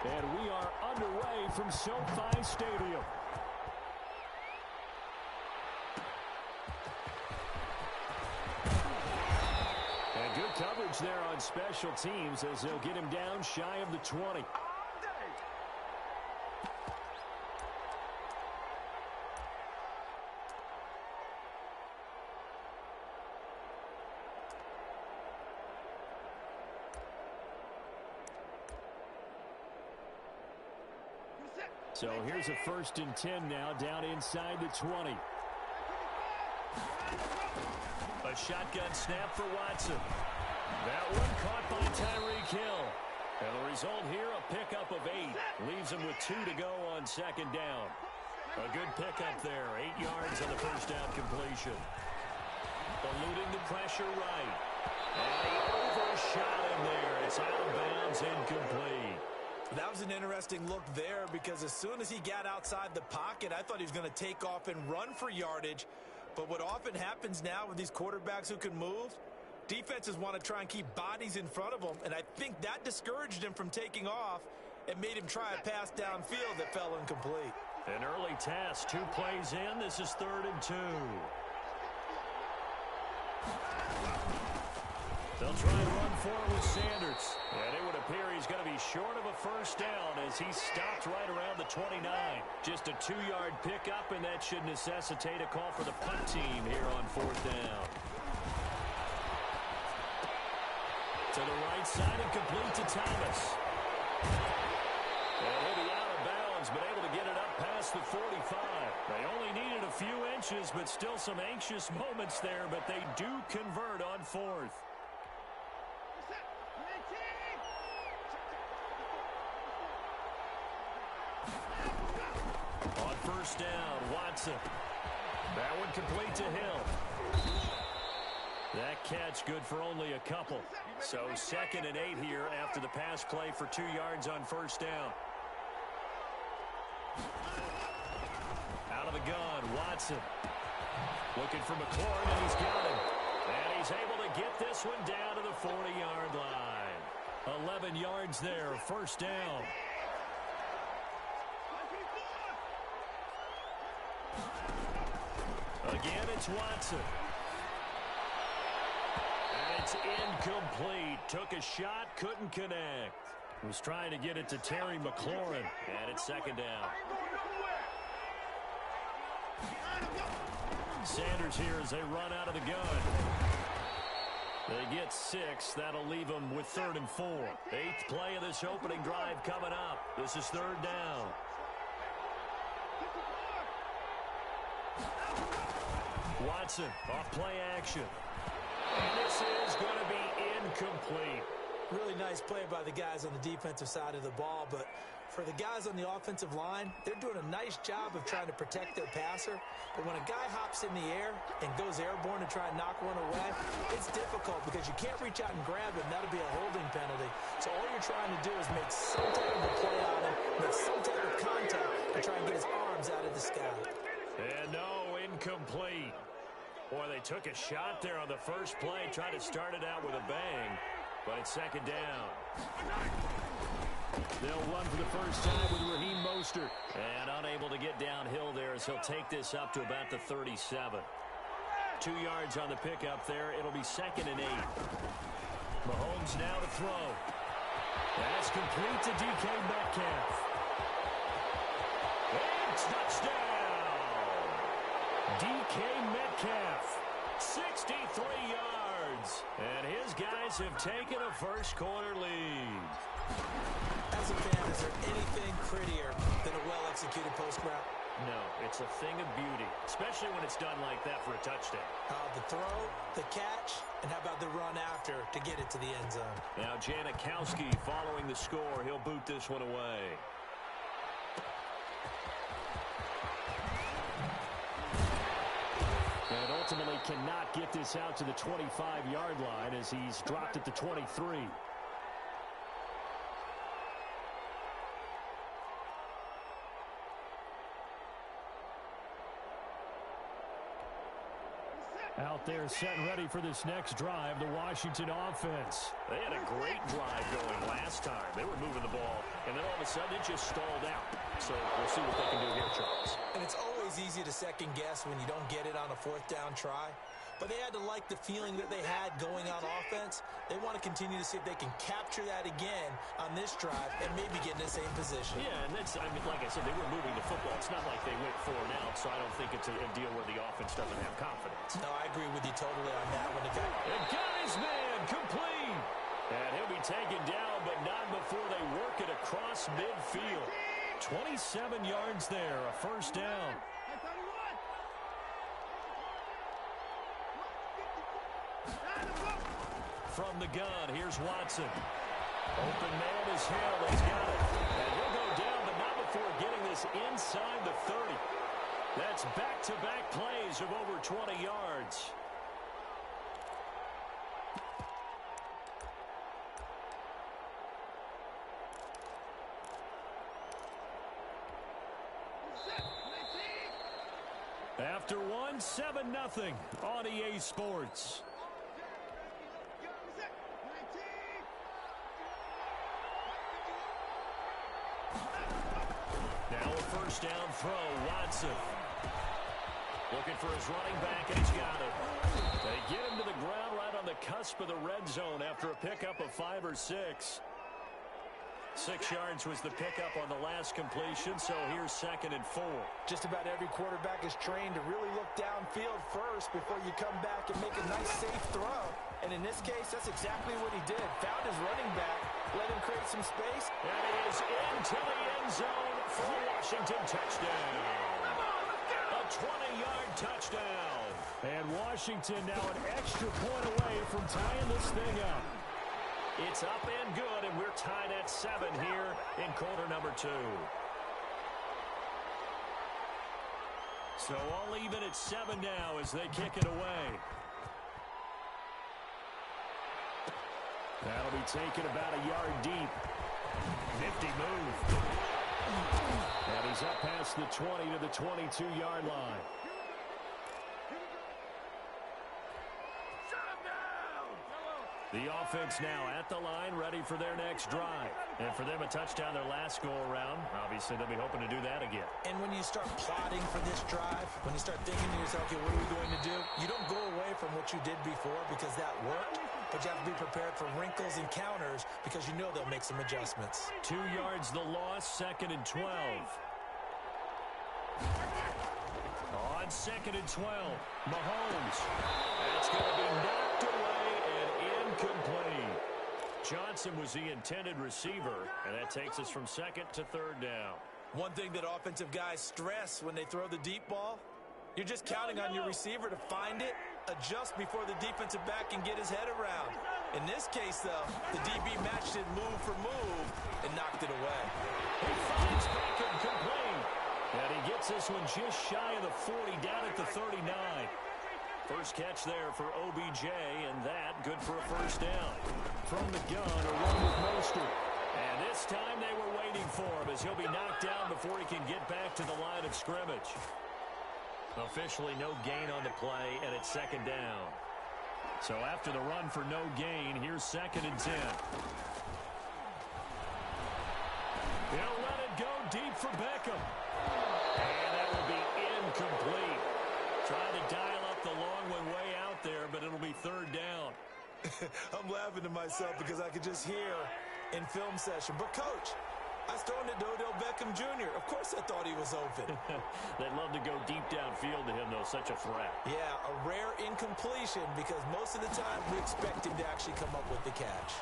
And we are underway from SoFi Stadium. And good coverage there on special teams as they'll get him down shy of the 20. So here's a 1st and 10 now, down inside the 20. A shotgun snap for Watson. That one caught by Tyreek Hill. And the result here, a pickup of 8. Leaves him with 2 to go on 2nd down. A good pickup there, 8 yards on the 1st down completion. Eluding the pressure right. And he overshot him there. It's out of bounds, incomplete. That was an interesting look there because as soon as he got outside the pocket, I thought he was going to take off and run for yardage. But what often happens now with these quarterbacks who can move, defenses want to try and keep bodies in front of them, and I think that discouraged him from taking off and made him try a pass downfield that fell incomplete. An early test, 2 plays in. This is 3rd and 2. They'll try and run for it with Sanders. And it would appear he's going to be short of a 1st down as he stopped right around the 29. Just a 2-yard pickup, and that should necessitate a call for the punt team here on 4th down. To the right side and complete to Thomas. And he'll be out of bounds, but able to get it up past the 45. They only needed a few inches, but still some anxious moments there, but they do convert on 4th. On 1st down, Watson. That one complete to Hill. That catch good for only a couple. So 2nd and 8 here after the pass play for 2 yards on 1st down. Out of the gun, Watson. Looking for McLaurin, and he's got him. And he's able to get this one down to the 40-yard line. 11 yards there, 1st down. Again, it's Watson. And it's incomplete. Took a shot, couldn't connect. Was trying to get it to Terry McLaurin. And it's 2nd down. Sanders here as they run out of the gun. They get 6. That'll leave them with 3rd and 4. 8th play of this opening drive coming up. This is 3rd down. Watson, off play action. And this is going to be incomplete. Really nice play by the guys on the defensive side of the ball, but for the guys on the offensive line, they're doing a nice job of trying to protect their passer. But when a guy hops in the air and goes airborne to try and knock one away, it's difficult because you can't reach out and grab him. That'll be a holding penalty. So all you're trying to do is make some type of a play on him, make some type of contact, and try and get his arms out of the sky. And no, incomplete. Boy, they took a shot there on the first play, tried to start it out with a bang, but it's 2nd down. They'll run for the first time with Raheem Mostert. And unable to get downhill there as he'll take this up to about the 37. 2 yards on the pickup there. It'll be 2nd and 8. Mahomes now to throw. That's complete to DK Metcalf. And touchdown! DK Metcalf, 63 yards. And his guys have taken a first-quarter lead. As a fan, is there anything prettier than a well-executed post route? No, it's a thing of beauty, especially when it's done like that for a touchdown. The throw, the catch, and how about the run after to get it to the end zone? Now Janikowski following the score. He'll boot this one away. And ultimately cannot get this out to the 25-yard line as he's dropped at the 23. out there setting ready for this next drive, the Washington offense. They had a great drive going last time. They were moving the ball, and then all of a sudden it just stalled out. So we'll see what they can do here, Charles. And it's always easy to second guess when you don't get it on a fourth down try. But they had to like the feeling that they had going on offense. They want to continue to see if they can capture that again on this drive and maybe get in the same position. Yeah, and that's, I mean, like I said, they were moving the football. It's not like they went 4 and out, so I don't think it's a deal where the offense doesn't have confidence. No, I agree with you totally on that one. And got his man complete. And he'll be taken down, but not before they work it across midfield. 27 yards there, a first down. From the gun, here's Watson. Open man is Hill. He's got it. And he'll go down, but not before getting this inside the 30. That's back-to-back plays of over 20 yards. After one, 7-0 on EA Sports. Now a first down throw, Watson. Looking for his running back, and he's got it. They get him to the ground right on the cusp of the red zone after a pickup of 5 or 6. 6 yards was the pickup on the last completion, so here's 2nd and 4. Just about every quarterback is trained to really look downfield first before you come back and make a nice, safe throw. And in this case, that's exactly what he did. Found his running back, let him create some space. And he is into the end zone for a Washington touchdown. A 20-yard touchdown. And Washington now an extra point away from tying this thing up. It's up and good, and we're tied at 7 here in quarter number 2. So all even at 7 now as they kick it away. That'll be taken about a yard deep. Nifty move. And he's up past the 20 to the 22-yard line. The offense now at the line, ready for their next drive. And for them, a touchdown their last go-around. Obviously, they'll be hoping to do that again. And when you start plotting for this drive, when you start thinking to yourself, okay, what are we going to do? You don't go away from what you did before because that worked, but you have to be prepared for wrinkles and counters because you know they'll make some adjustments. 2 yards the loss, 2nd and 12. On 2nd and 12, Mahomes. That's going to be knocked away. Complete. Johnson was the intended receiver, and that takes us from 2nd to 3rd down. One thing that offensive guys stress when they throw the deep ball, you're just counting on your receiver to find it, adjust before the defensive back can get his head around. In this case, though, the DB matched it move for move and knocked it away. He finds Bacon complete. And he gets this one just shy of the 40, down at the 39. First catch there for OBJ, and that good for a first down. From the gun, a run with Mostert. And this time they were waiting for him as he'll be knocked down before he can get back to the line of scrimmage. Officially no gain on the play, and it's 2nd down. So after the run for no gain, here's 2nd and 10. He'll let it go deep for Beckham. And that will be incomplete. Trying to dial up the long one way out there, but it'll be 3rd down. I'm laughing to myself because I could just hear in film session. But, Coach, I was throwing it to Odell Beckham Jr. Of course I thought he was open. They'd love to go deep downfield to him, though. Such a threat. Yeah, a rare incompletion because most of the time we expect him to actually come up with the catch.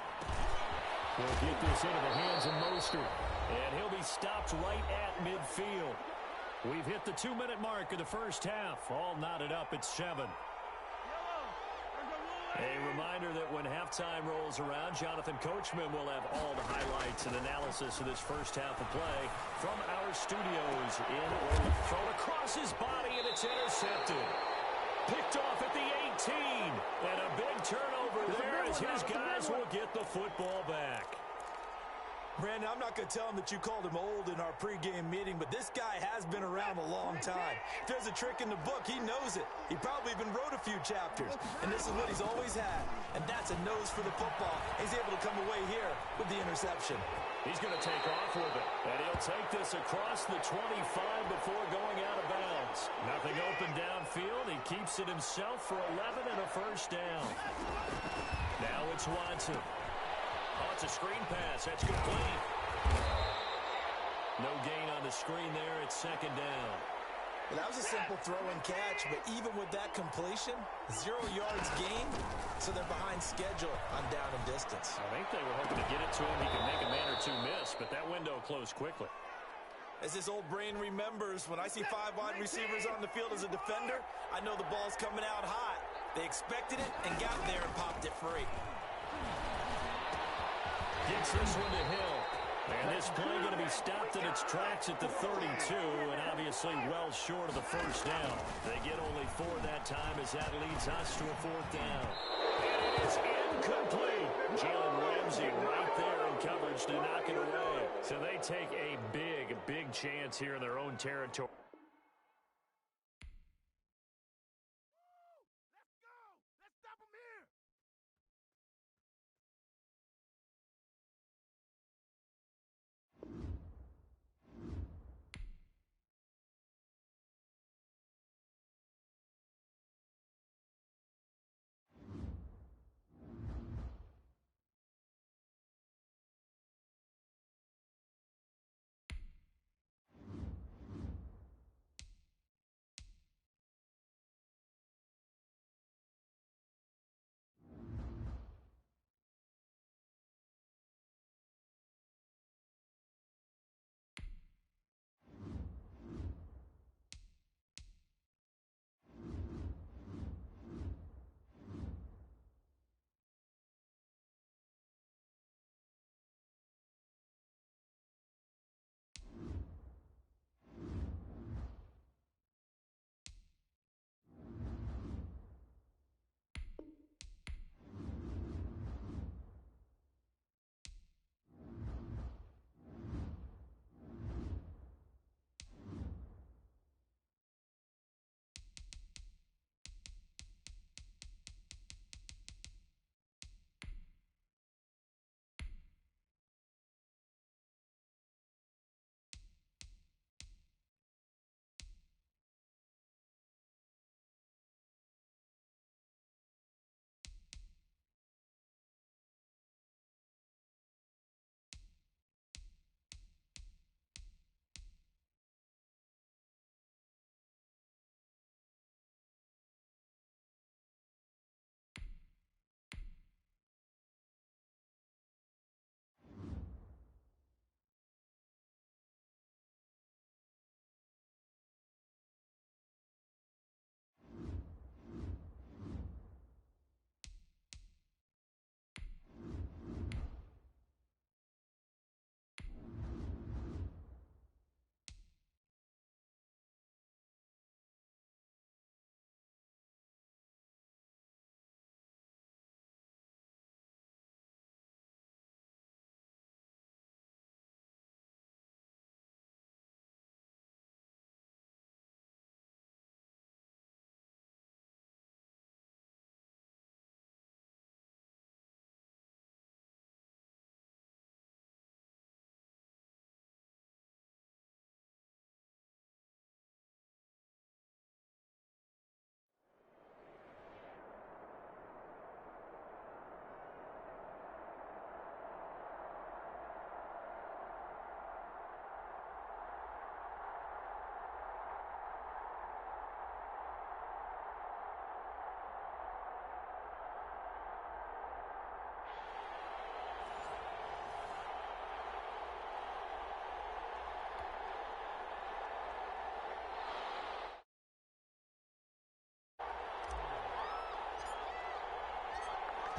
We'll get this into the hands of Mostert. And he'll be stopped right at midfield. We've hit the 2-minute mark of the first half. All knotted up at 7. A reminder that when halftime rolls around, Jonathan Coachman will have all the highlights and analysis of this first half of play from our studios in Orlando. Thrown across his body, and it's intercepted. Picked off at the 18. And a big turnover there as his guys will get the football back. Brandon, I'm not going to tell him that you called him old in our pregame meeting, but this guy has been around a long time. If there's a trick in the book, he knows it. He probably even wrote a few chapters, and this is what he's always had, and that's a nose for the football. He's able to come away here with the interception. He's going to take off with it, and he'll take this across the 25 before going out of bounds. Nothing open downfield. He keeps it himself for 11 and a first down. Now it's Watson. Oh, it's a screen pass. That's complete. No gain on the screen there. It's second down. Well, that was a simple throw and catch, but even with that completion, 0 yards gained, so they're behind schedule on down and distance. I think they were hoping to get it to him. He could make a man or two miss, but that window closed quickly. As this old brain remembers, when I see 5 wide receivers on the field as a defender, I know the ball's coming out hot. They expected it and got there and popped it free. Gets this one to Hill. And this play going to be stopped in its tracks at the 32, and obviously well short of the first down. They get only 4 that time as that leads us to a 4th down. And it's incomplete. Jalen Ramsey right there in coverage to knock it away. So they take a big chance here in their own territory.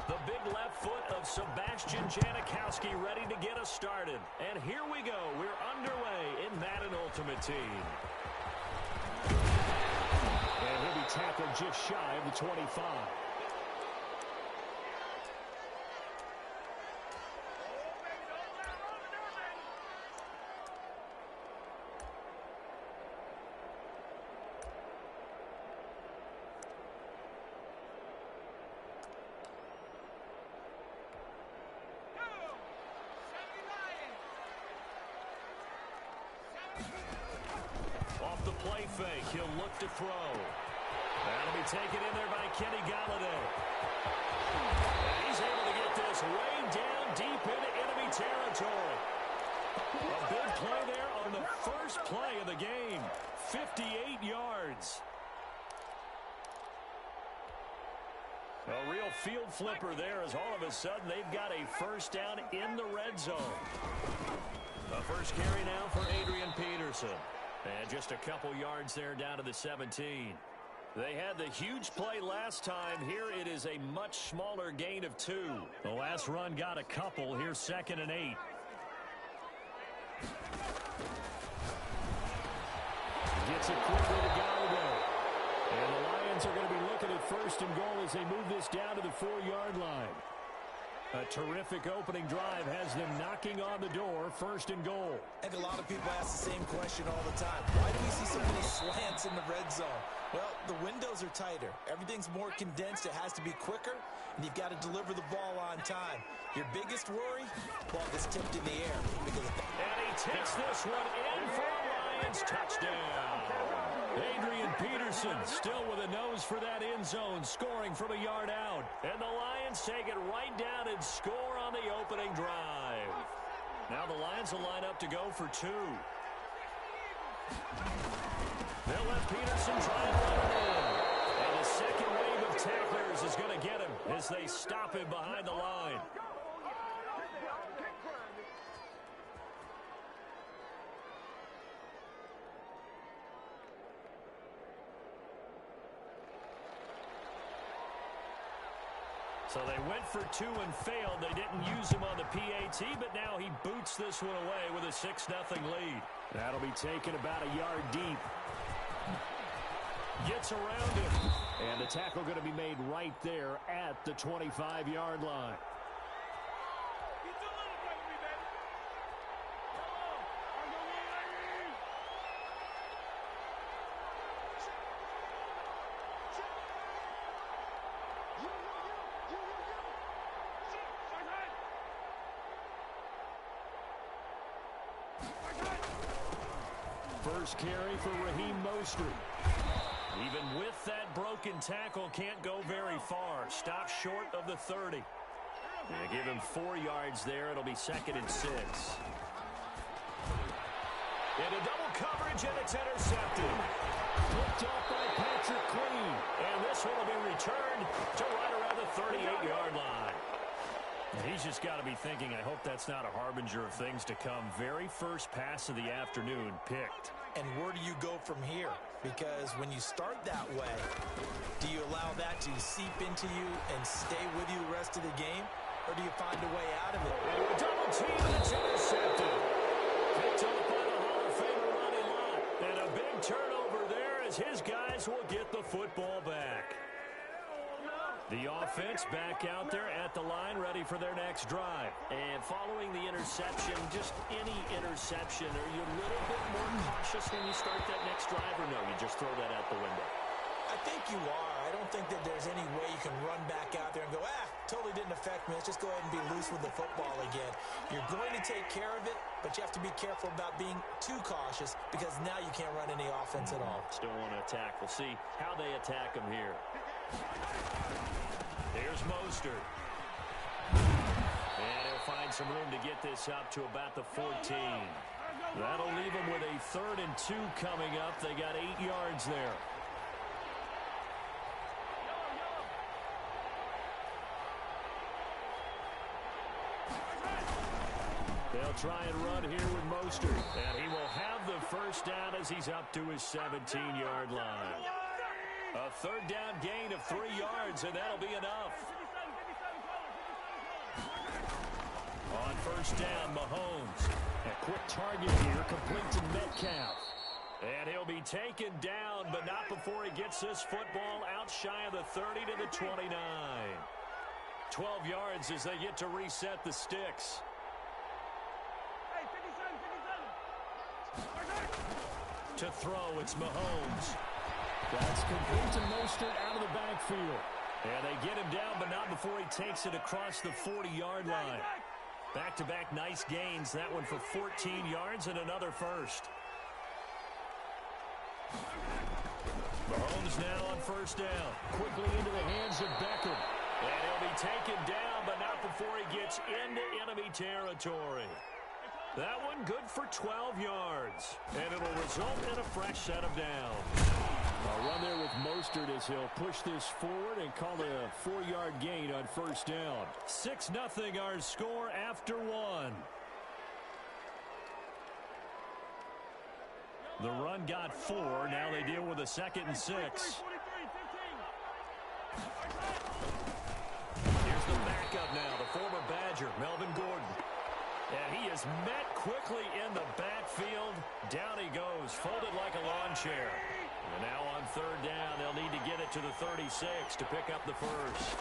The big left foot of Sebastian Janikowski ready to get us started. And here we go. We're underway in Madden Ultimate Team. And he'll be tackled just shy of the 25. play fake. He'll look to throw. That'll be taken in there by Kenny Galladay. And he's able to get this way down deep into enemy territory. A big play there on the first play of the game. 58 yards. A real field flipper there as all of a sudden they've got a first down in the red zone. The first carry now for Adrian Peterson. And just a couple yards there down to the 17. They had the huge play last time. Here it is a much smaller gain of 2. The last run got a couple. Here's 2nd and 8. Gets it quickly to Galladay. And the Lions are going to be looking at 1st and goal as they move this down to the 4-yard line. A terrific opening drive has them knocking on the door. 1st and goal. I think a lot of people ask the same question all the time. Why do we see so many slants in the red zone? Well, the windows are tighter. Everything's more condensed. It has to be quicker, and you've got to deliver the ball on time. Your biggest worry? Ball gets tipped in the air. And he takes this one in for a Lions touchdown. Adrian Peterson still with a nose for that end zone, scoring from a yard out. And the Lions take it right down and score on the opening drive. Now the Lions will line up to go for 2. They'll let Peterson try and run it in. And the second wave of tacklers is going to get him as they stop him behind the line. So they went for 2 and failed. They didn't use him on the PAT, but now he boots this one away with a 6-0 lead. That'll be taken about a yard deep. Gets around him. And the tackle going to be made right there at the 25-yard line. First carry for Raheem Mostert. Even with that broken tackle, can't go very far. Stops short of the 30. They give him 4 yards there. It'll be 2nd and 6. Into double coverage, and it's intercepted. Picked off by Patrick Queen. And this one will be returned to right around the 38-yard line. He's just got to be thinking, I hope that's not a harbinger of things to come. Very first pass of the afternoon picked. And where do you go from here? Because when you start that way, do you allow that to seep into you and stay with you the rest of the game? Or do you find a way out of it? And a double team, and it's intercepted. Picked up by the Hall of Famer Ronnie Lott. And a big turnover there as his guys will get the football back. The offense back out there at the line, ready for their next drive. And following the interception, just any interception, are you a little bit more cautious when you start that next drive, or no, you just throw that out the window? I think you are. I don't think that there's any way you can run back out there and go, totally didn't affect me. Let's just go ahead and be loose with the football again. You're going to take care of it, but you have to be careful about being too cautious because now you can't run any offense at all. Still want to attack. We'll see how they attack him here. Here's Mostert. And he'll find some room to get this up to about the 14. That'll leave them with a 3rd and 2 coming up. They got 8 yards there. They'll try and run here with Mostert. And he will have the first down as he's up to his 17-yard line. A 3rd down gain of 3 yards, and that'll be enough. On 1st down, Mahomes. A quick target here, complete to Metcalf. And he'll be taken down, but not before he gets this football out shy of the 30 to the 29. 12 yards as they get to reset the sticks. To throw, it's Mahomes. That's complete to Mostert out of the backfield. And they get him down, but not before he takes it across the 40-yard line. Back-to-back nice gains. That one for 14 yards and another first. Mahomes now on first down. Quickly into the hands of Beckham. And he'll be taken down, but not before he gets into enemy territory. That one good for 12 yards. And it'll result in a fresh set of downs. A run there with Mostert as he'll push this forward and call it a 4-yard gain on first down. 6-0 our score after one. The run got 4. Now they deal with a 2nd and 6. Here's the backup now, the former Badger, Melvin Gordon. And he is met quickly in the backfield. Down he goes, folded like a lawn chair. And now on third down, they'll need to get it to the 36 to pick up the first.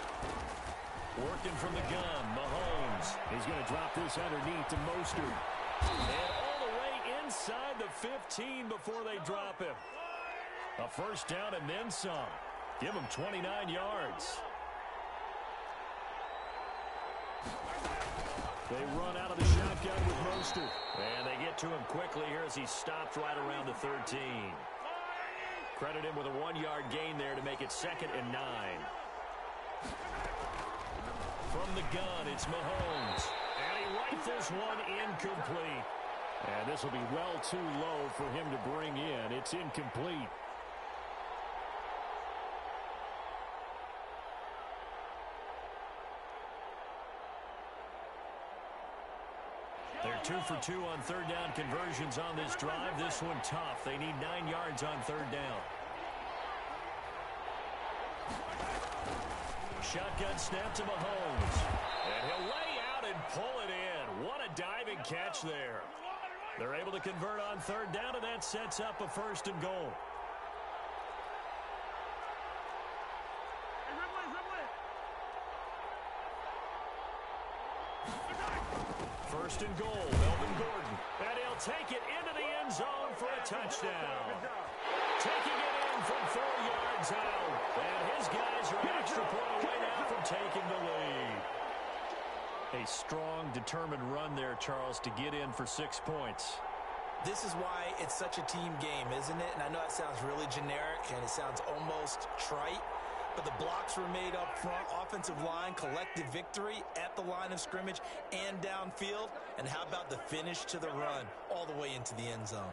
Working from the gun, Mahomes. He's going to drop this underneath to Mostert. And all the way inside the 15 before they drop him. A first down and then some. Give him 29 yards. They run out of the shotgun with Mostert. And they get to him quickly here as he stopped right around the 13. Credit him with a 1-yard gain there to make it 2nd and 9. From the gun, it's Mahomes. And he rifles one incomplete. And this will be well too low for him to bring in. It's incomplete. They're 2 for 2 on third down conversions on this drive. This one tough. They need 9 yards on third down. Shotgun snap to Mahomes. And he'll lay out and pull it in. What a diving catch there. They're able to convert on third down, and that sets up a 1st and goal. First and goal, Melvin Gordon. And he'll take it into the end zone for a touchdown. Taking it in from 4 yards out. And his guys are an extra point away now from taking the lead. A strong, determined run there, Charles, to get in for 6 points. This is why it's such a team game, isn't it? And I know that sounds really generic, and it sounds almost trite. But the blocks were made up front, offensive line, collective victory at the line of scrimmage and downfield. And how about the finish to the run all the way into the end zone?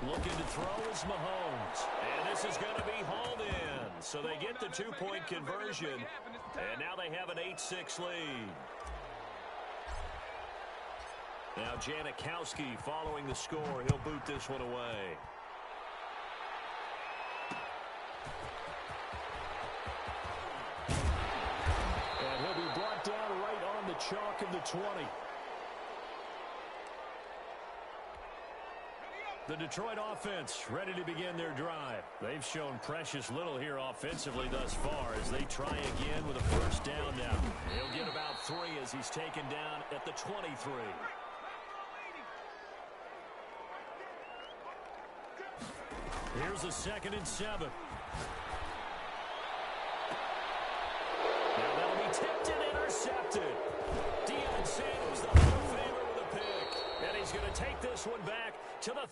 Looking to throw is Mahomes. And this is going to be hauled in. So they get the 2-point conversion. And now they have an 8-6 lead. Now Janikowski following the score. He'll boot this one away. And he'll be brought down right on the chalk of the 20. The Detroit offense ready to begin their drive. They've shown precious little here offensively thus far as they try again with a first down now. He'll get about 3 as he's taken down at the 23. Here's a 2nd and 7. Now that'll be tipped and intercepted. Deion Sanders, the Hall of Famer, with a pick. And he's going to take this one back to the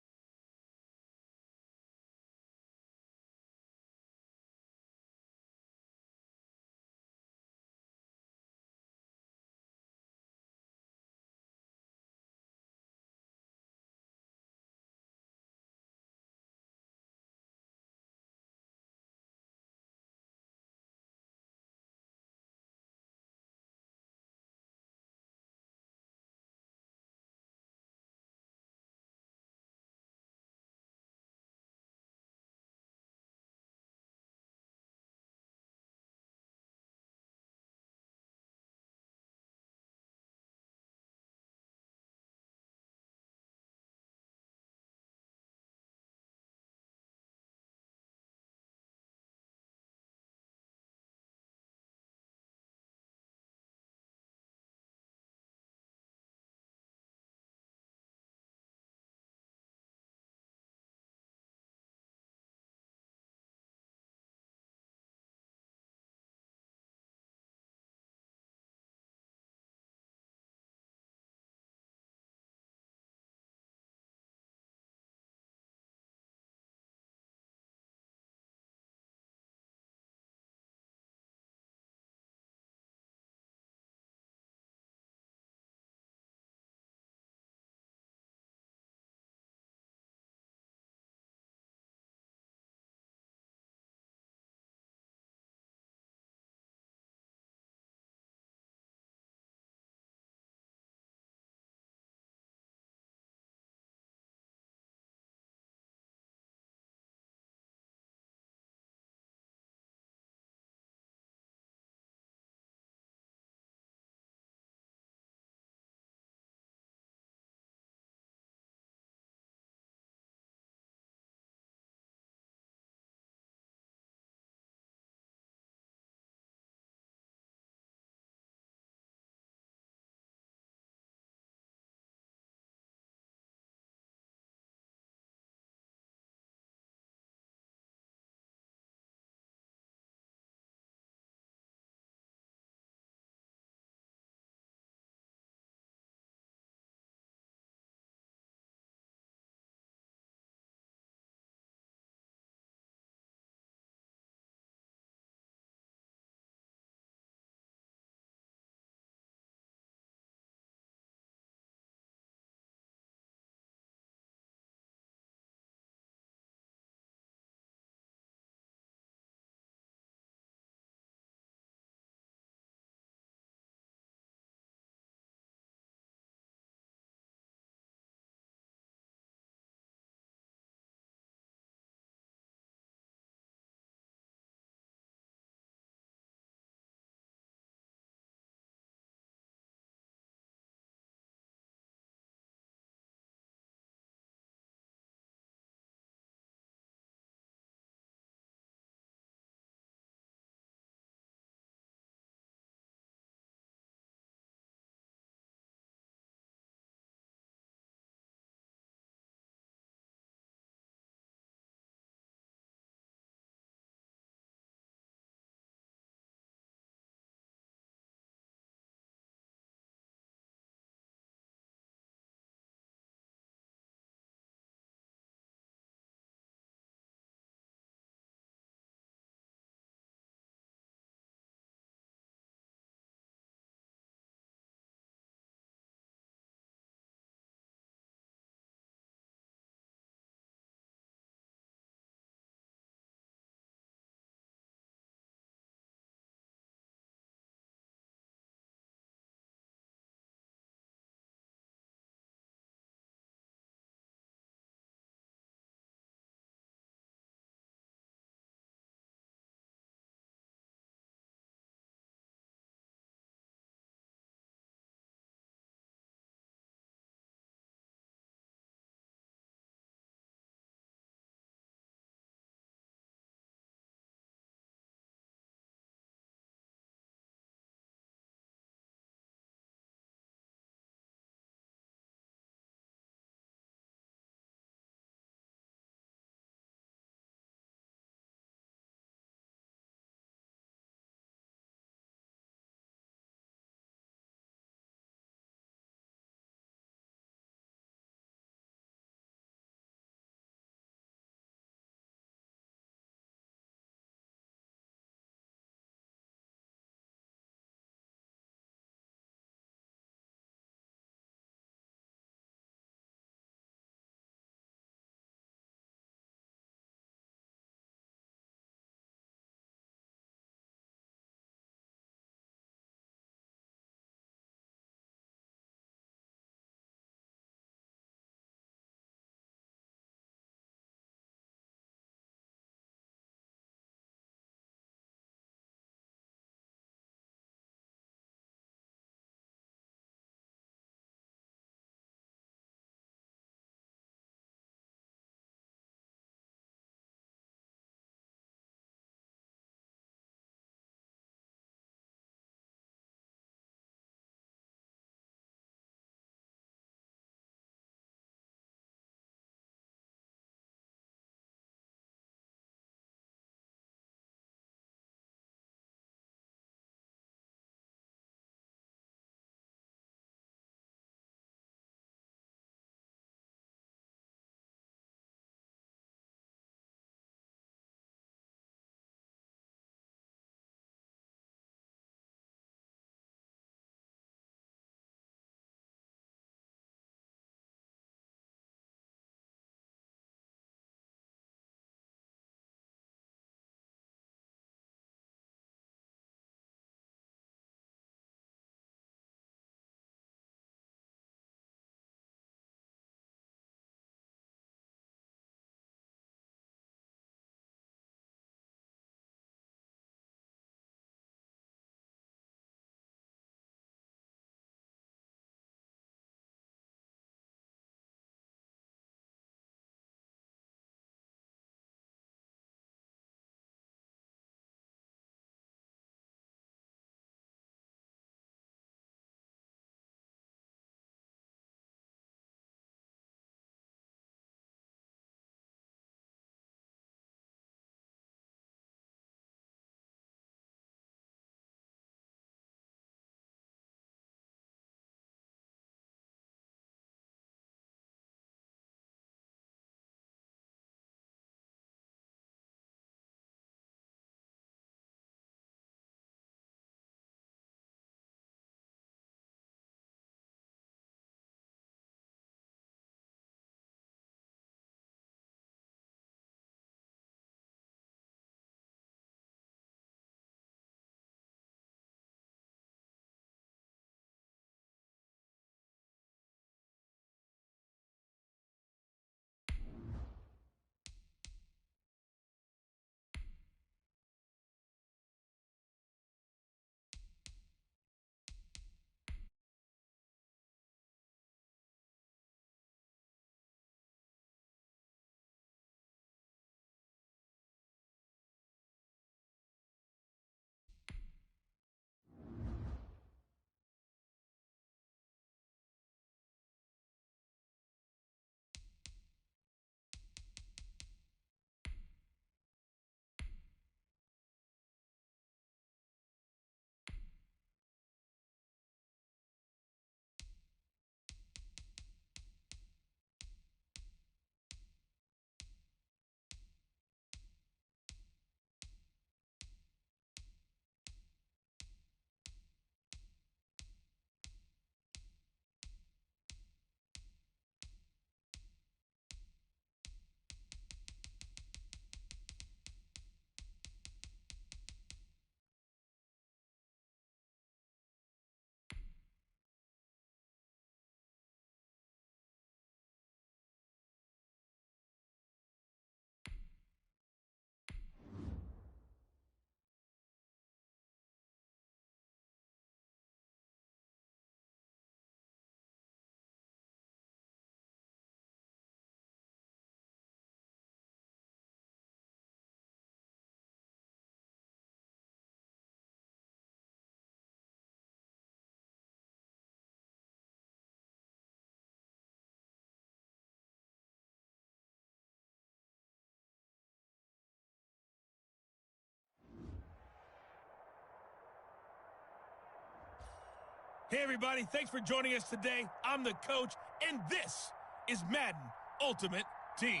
Hey, everybody. Thanks for joining us today. I'm the coach, and this is Madden Ultimate Team.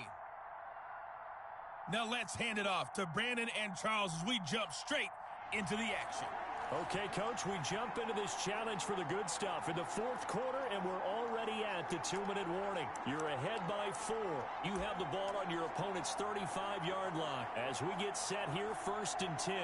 Now let's hand it off to Brandon and Charles as we jump straight into the action. Okay, Coach, we jump into this challenge for the good stuff in the fourth quarter, and we're already at the 2-minute warning. You're ahead by 4. You have the ball on your opponent's 35-yard line. As we get set here, 1st and 10.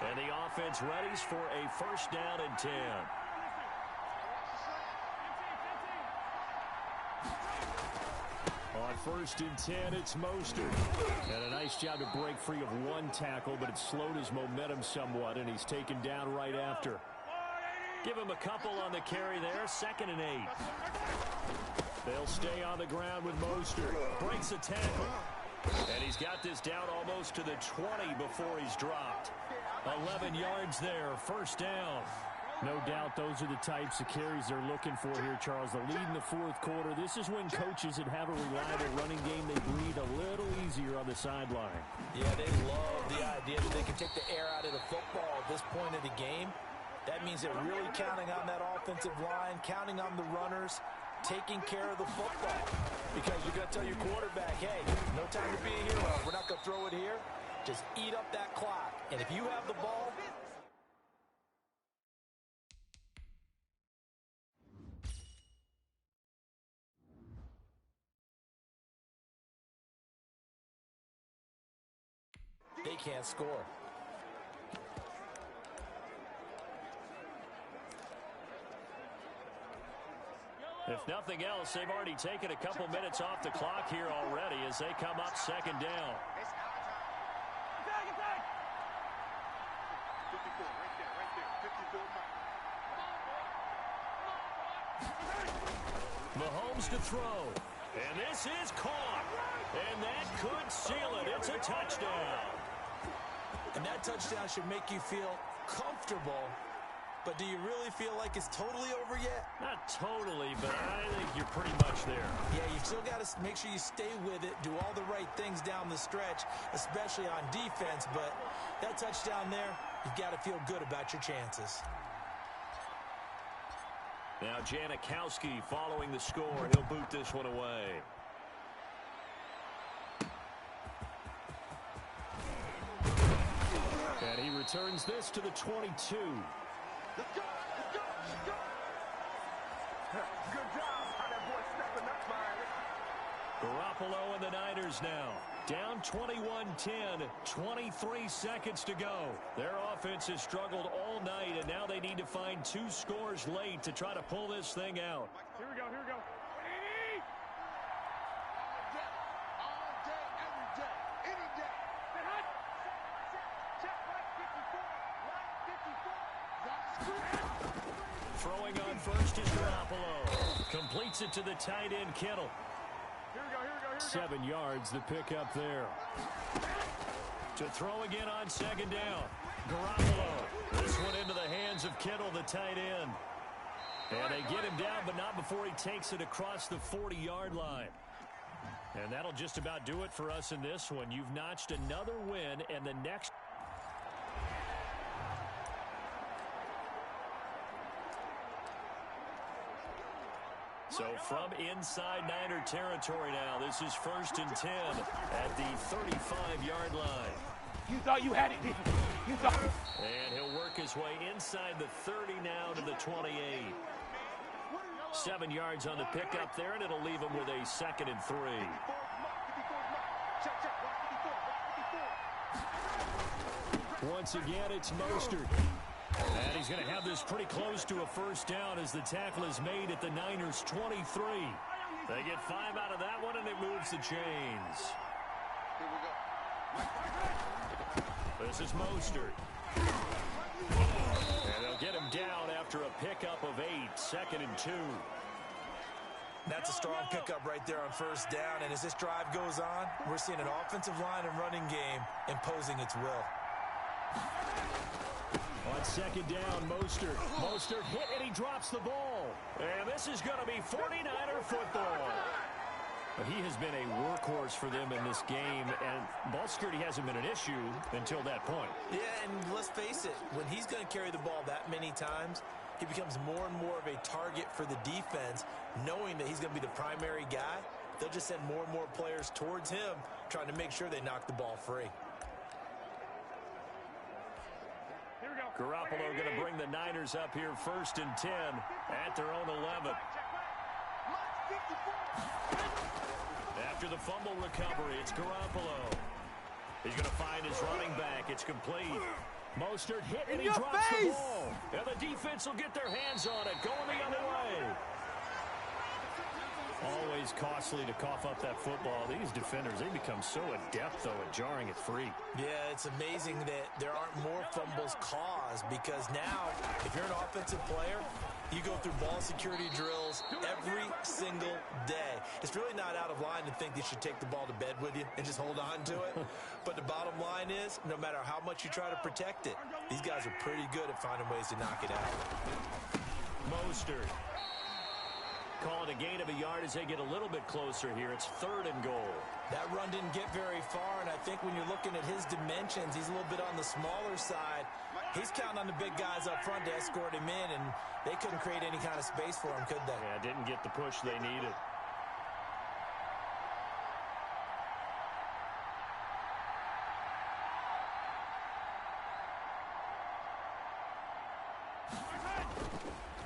And the offense readies for a 1st down and 10. On 1st and 10, it's Mostert. And a nice job to break free of 1 tackle, but it slowed his momentum somewhat, and he's taken down right after. Give him a couple on the carry there, 2nd and 8. They'll stay on the ground with Mostert. Breaks a tackle. And he's got this down almost to the 20 before he's dropped. 11 yards there, 1st down. No doubt those are the types of carries they're looking for here, Charles. The lead in the fourth quarter. This is when coaches that have a reliable running game, they breathe a little easier on the sideline. Yeah, they love the idea that they can take the air out of the football at this point of the game. That means they're really counting on that offensive line, counting on the runners, taking care of the football. Because you're going to tell your quarterback, hey, no time to be a hero. We're not going to throw it here. Just eat up that clock. And if you have the ball, they can't score. If nothing else, they've already taken a couple minutes off the clock here already as they come up 2nd down. Mahomes to throw. And this is caught. And that could seal it. It's a touchdown. And that touchdown should make you feel comfortable. But do you really feel like it's totally over yet? Not totally, but I think you're pretty much there. Yeah, you still got to make sure you stay with it, do all the right things down the stretch, especially on defense. But that touchdown there, you've got to feel good about your chances. Now Janikowski following the score. He'll boot this one away. And he returns this to the 22. Let's go, let's go, let's go. Good job. How that boy stepping up, man. Garoppolo and the Niners now. Down 21-10, 23 seconds to go. Their offense has struggled all night, and now they need to find 2 scores late to try to pull this thing out. Here we go, here we go. All day, every day, any day. Check right 54, right 54. Throwing on first is Garoppolo. Completes it to the tight end, Kittle. Here we go, here we go, here we go. 7 yards, the pickup there. To throw again on 2nd down. Garoppolo. This one into the hands of Kittle, the tight end. And they get him down, but not before he takes it across the 40-yard line. And that'll just about do it for us in this one. You've notched another win, and the next... So from inside Niner territory now, this is 1st and 10 at the 35-yard line. You thought you had it, didn't you? And he'll work his way inside the 30 now to the 28. 7 yards on the pickup there, and it'll leave him with a 2nd and 3. Once again, it's Mostert. And he's going to have this pretty close to a first down as the tackle is made at the Niners' 23. They get 5 out of that one, and it moves the chains. This is Mostert. And they'll get him down after a pickup of 8, 2nd and 2. That's a strong pickup right there on first down, and as this drive goes on, we're seeing an offensive line and running game imposing its will. On 2nd down, Mostert hit, and he drops the ball. And this is going to be 49er football. He has been a workhorse for them in this game, and ball security hasn't been an issue until that point. Yeah, and let's face it, when he's going to carry the ball that many times, he becomes more and more of a target for the defense, knowing that he's going to be the primary guy. They'll just send more and more players towards him, trying to make sure they knock the ball free. Garoppolo going to bring the Niners up here 1st and 10 at their own 11. After the fumble recovery, it's Garoppolo. He's going to find his running back. It's complete. Mostert hit, and he drops the ball. And the defense will get their hands on it, going the other way. Always costly to cough up that football. These defenders, they become so adept, though, at jarring it free. Yeah, it's amazing that there aren't more fumbles caused, because now, if you're an offensive player, you go through ball security drills every single day. It's really not out of line to think you should take the ball to bed with you and just hold on to it. But the bottom line is, no matter how much you try to protect it, these guys are pretty good at finding ways to knock it out. Mostert calling a gain of a yard as they get a little bit closer here. It's 3rd and goal. That run didn't get very far, and I think when you're looking at his dimensions, he's a little bit on the smaller side. He's counting on the big guys up front to escort him in, and they couldn't create any kind of space for him, could they? Yeah, didn't get the push they needed.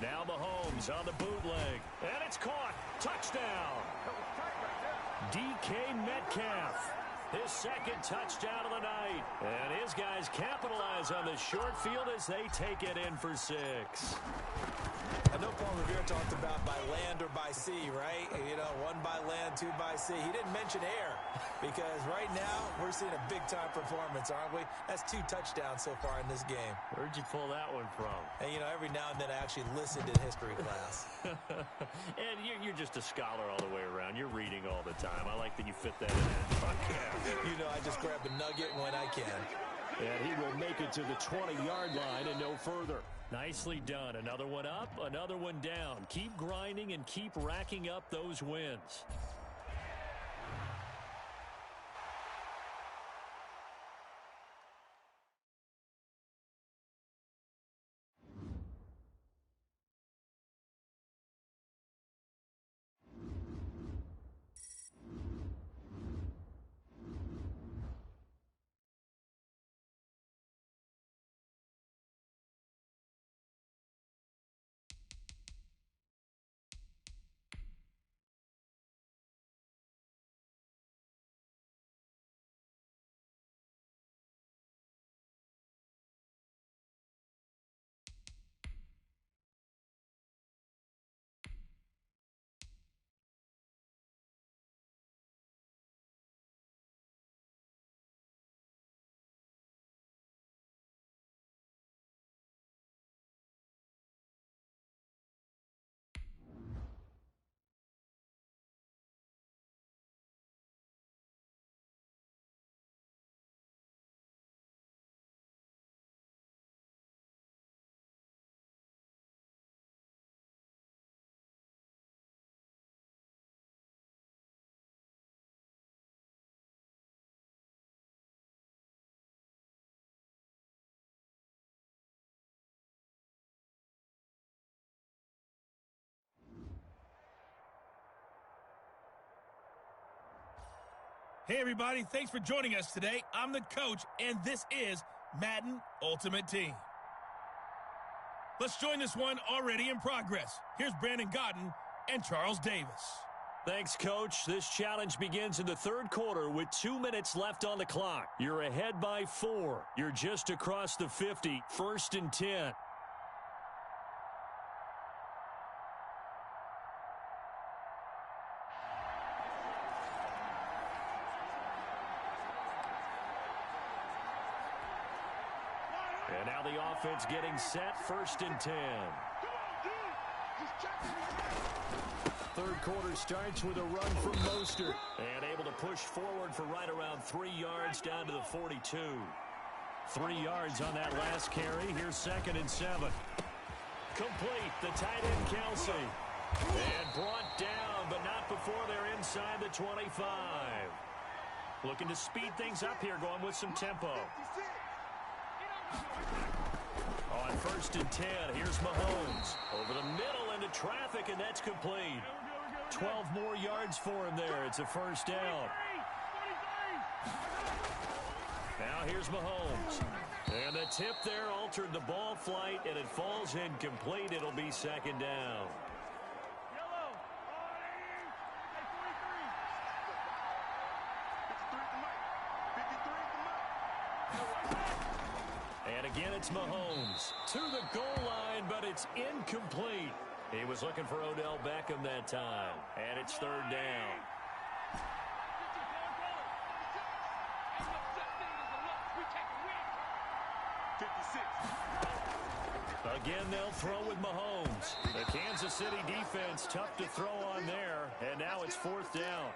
Now Mahomes on the bootleg, and it's caught. Touchdown. DK Metcalf, his 2nd touchdown of the night. And his guys capitalize on the short field as they take it in for 6. I know Paul Revere talked about by land or by sea, right? You know, 1 by land, 2 by sea. He didn't mention air, because right now we're seeing a big-time performance, aren't we? That's 2 touchdowns so far in this game. Where'd you pull that one from? And, you know, every now and then I actually listened in history class. And you're just a scholar all the way around. You're reading all the time. I like that you fit that in there. You know, I just grab a nugget when I can. And he will make it to the 20-yard line and no further. Nicely done. Another one up, another one down. Keep grinding and keep racking up those wins. Hey, everybody. Thanks for joining us today. I'm the coach, and this is Madden Ultimate Team. Let's join this one already in progress. Here's Brandon Godden and Charles Davis. Thanks, Coach. This challenge begins in the third quarter with 2 minutes left on the clock. You're ahead by 4. You're just across the 50, 1st and 10. And now the offense getting set, 1st and 10. Third quarter starts with a run from Mostert. And able to push forward for right around 3 yards down to the 42. 3 yards on that last carry. Here's 2nd and 7. Complete. The tight end, Kelsey. And brought down, but not before they're inside the 25. Looking to speed things up here, going with some tempo. On 1st and 10, here's Mahomes. Over the middle into traffic, and that's complete. 12 more yards for him there. It's a 1st down. Now here's Mahomes. And the tip there altered the ball flight, and it falls incomplete. It'll be 2nd down. And again, it's Mahomes to the goal line, but it's incomplete. He was looking for Odell Beckham that time, and it's 3rd down. Again, they'll throw with Mahomes. The Kansas City defense tough to throw on there, and now it's 4th down.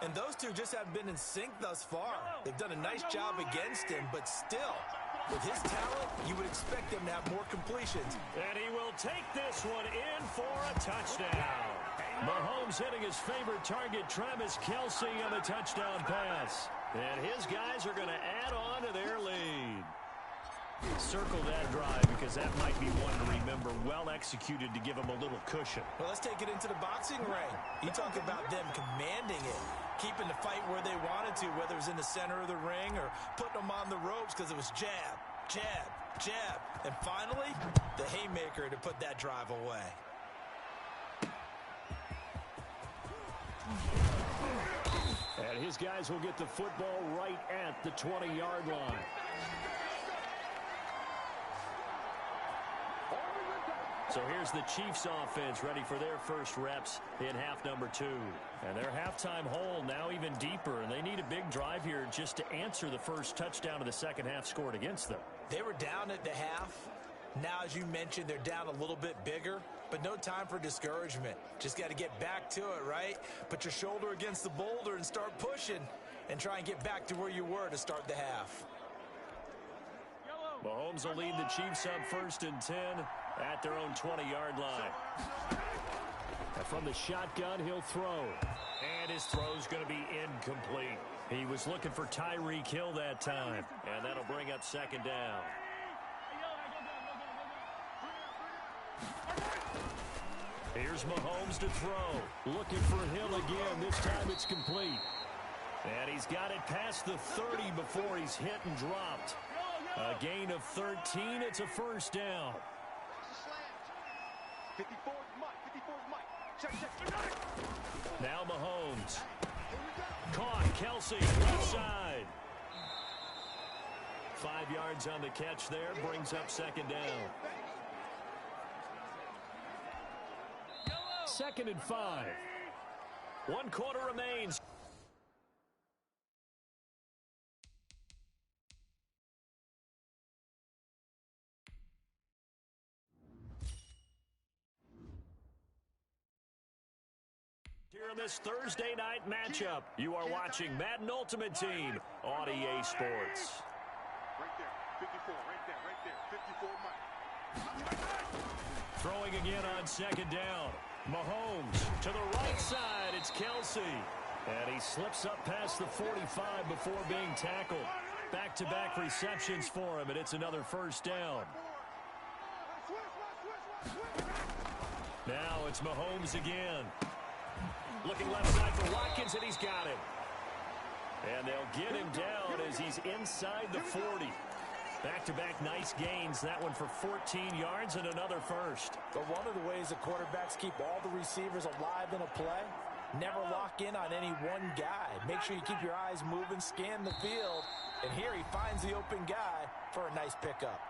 And those two just haven't been in sync thus far. They've done a nice job against him, but still, with his talent, you would expect him to have more completions. And he will take this one in for a touchdown. Mahomes hitting his favorite target, Travis Kelce, on the touchdown pass. And his guys are going to add on to their lead. Circle that drive because that might be one to remember. Well executed to give him a little cushion. Well, let's take it into the boxing ring. You talk about them commanding it, keeping the fight where they wanted to, whether it was in the center of the ring or putting them on the ropes because it was jab, jab, jab. And finally, the haymaker to put that drive away. And his guys will get the football right at the 20-yard line. So here's the Chiefs offense ready for their first reps in half number 2. And their halftime hole now even deeper, and they need a big drive here just to answer the first touchdown of the second half scored against them. They were down at the half. Now, as you mentioned, they're down a little bit bigger, but no time for discouragement. Just got to get back to it, right? Put your shoulder against the boulder and start pushing and try and get back to where you were to start the half. Mahomes will lead the Chiefs up 1st and 10 at their own 20-yard line. And from the shotgun, he'll throw. And his throw's going to be incomplete. He was looking for Tyreek Hill that time. And that'll bring up 2nd down. Here's Mahomes to throw. Looking for Hill again. This time it's complete. And he's got it past the 30 before he's hit and dropped. A gain of 13. It's a 1st down. 54's Mike. 54's Mike. Check. Now Mahomes. Caught. Kelsey, left side. 5 yards on the catch there. Brings up 2nd down. 2nd and 5. 1 quarter remains. Here in this Thursday night matchup, you are watching Madden Ultimate Team on EA Sports. Right there. 54. Right there. 54 Mike. Throwing again on 2nd down. Mahomes to the right side. It's Kelsey. And he slips up past the 45 before being tackled. Back-to-back receptions for him, and it's another 1st down. Now it's Mahomes again. Looking left side for Watkins, and he's got him. And they'll get him down as he's inside the 40. Back-to-back nice gains. That one for 14 yards and another first. But one of the ways the quarterbacks keep all the receivers alive in a play, never lock in on any one guy. Make sure you keep your eyes moving, scan the field, and here he finds the open guy for a nice pickup.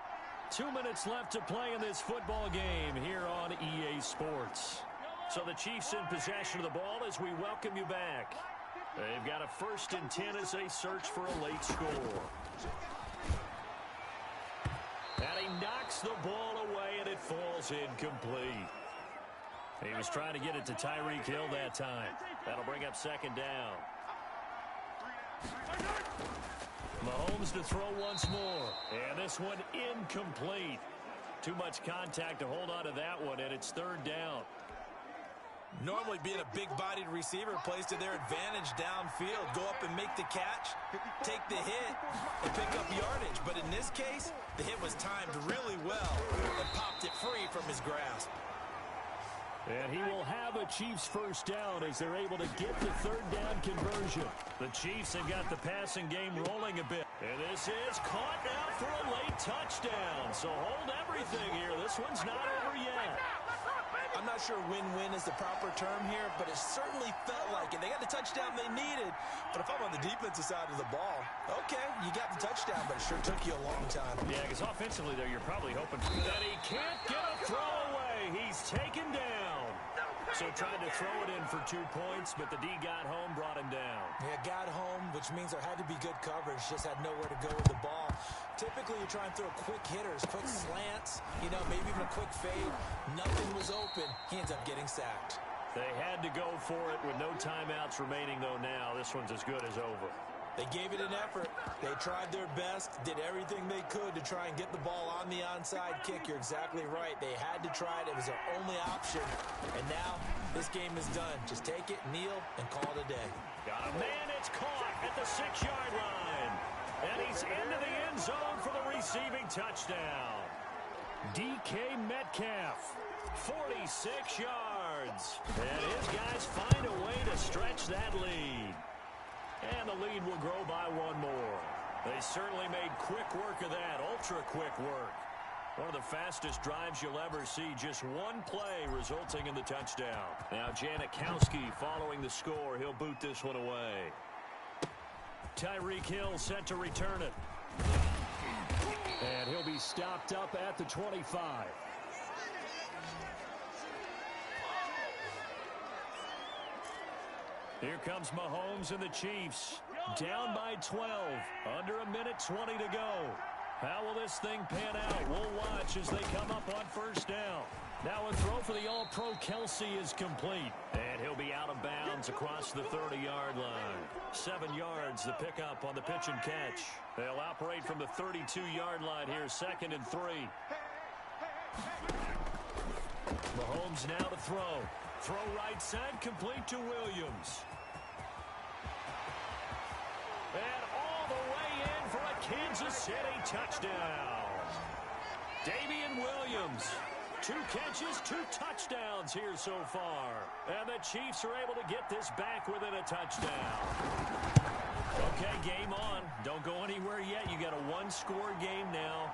2 minutes left to play in this football game here on EA Sports. So the Chiefs in possession of the ball as we welcome you back. They've got a 1st and 10 as they search for a late score. And he knocks the ball away, and it falls incomplete. He was trying to get it to Tyreek Hill that time. That'll bring up 2nd down. Mahomes to throw once more. And this one incomplete. Too much contact to hold on to that one, and it's 3rd down. Normally being a big-bodied receiver plays to their advantage downfield. Go up and make the catch, take the hit, and pick up yardage. But in this case, the hit was timed really well and popped it free from his grasp. And he will have a Chiefs 1st down as they're able to get the 3rd down conversion. The Chiefs have got the passing game rolling a bit. And this is caught now for a late touchdown. So hold everything here. This one's not over yet. I'm not sure win-win is the proper term here, but it certainly felt like it. They got the touchdown they needed, but if I'm on the defensive side of the ball, okay, you got the touchdown, but it sure took you a long time. Yeah, because offensively there, you're probably hoping that he can't get a throw away. He's taken down. So tried to throw it in for 2 points, but the D got home, brought him down. Yeah, got home, which means there had to be good coverage. Just had nowhere to go with the ball. Typically, you try and throw quick hitters, quick slants, maybe even a quick fade. Nothing was open. He ends up getting sacked. They had to go for it with no timeouts remaining, though, now. This one's as good as over. They gave it an effort. They tried their best, did everything they could to try and get the ball on the onside kick. You're exactly right. They had to try it. It was their only option. And now this game is done. Just take it, kneel, and call it a day. Got a man. It's caught at the 6-yard line. And he's into the end zone for the receiving touchdown. DK Metcalf, 46 yards. And his guys find a way to stretch that lead. And the lead will grow by 1 more. They certainly made quick work of that, ultra-quick work. One of the fastest drives you'll ever see, just 1 play resulting in the touchdown. Now Janikowski following the score. He'll boot this one away. Tyreek Hill set to return it. And he'll be stopped up at the 25. Here comes Mahomes and the Chiefs. Down by 12. Under 1:20 to go. How will this thing pan out? We'll watch as they come up on 1st down. Now a throw for the All-Pro Kelsey is complete. And he'll be out of bounds across the 30-yard line. 7 yards, the pickup on the pitch and catch. They'll operate from the 32-yard line here, 2nd and 3. Mahomes now to throw. Throw right side, complete to Williams. And all the way in for a Kansas City touchdown. Damian Williams. 2 catches, 2 touchdowns here so far. And the Chiefs are able to get this back within a touchdown. Okay, game on. Don't go anywhere yet. You got a 1-score game now.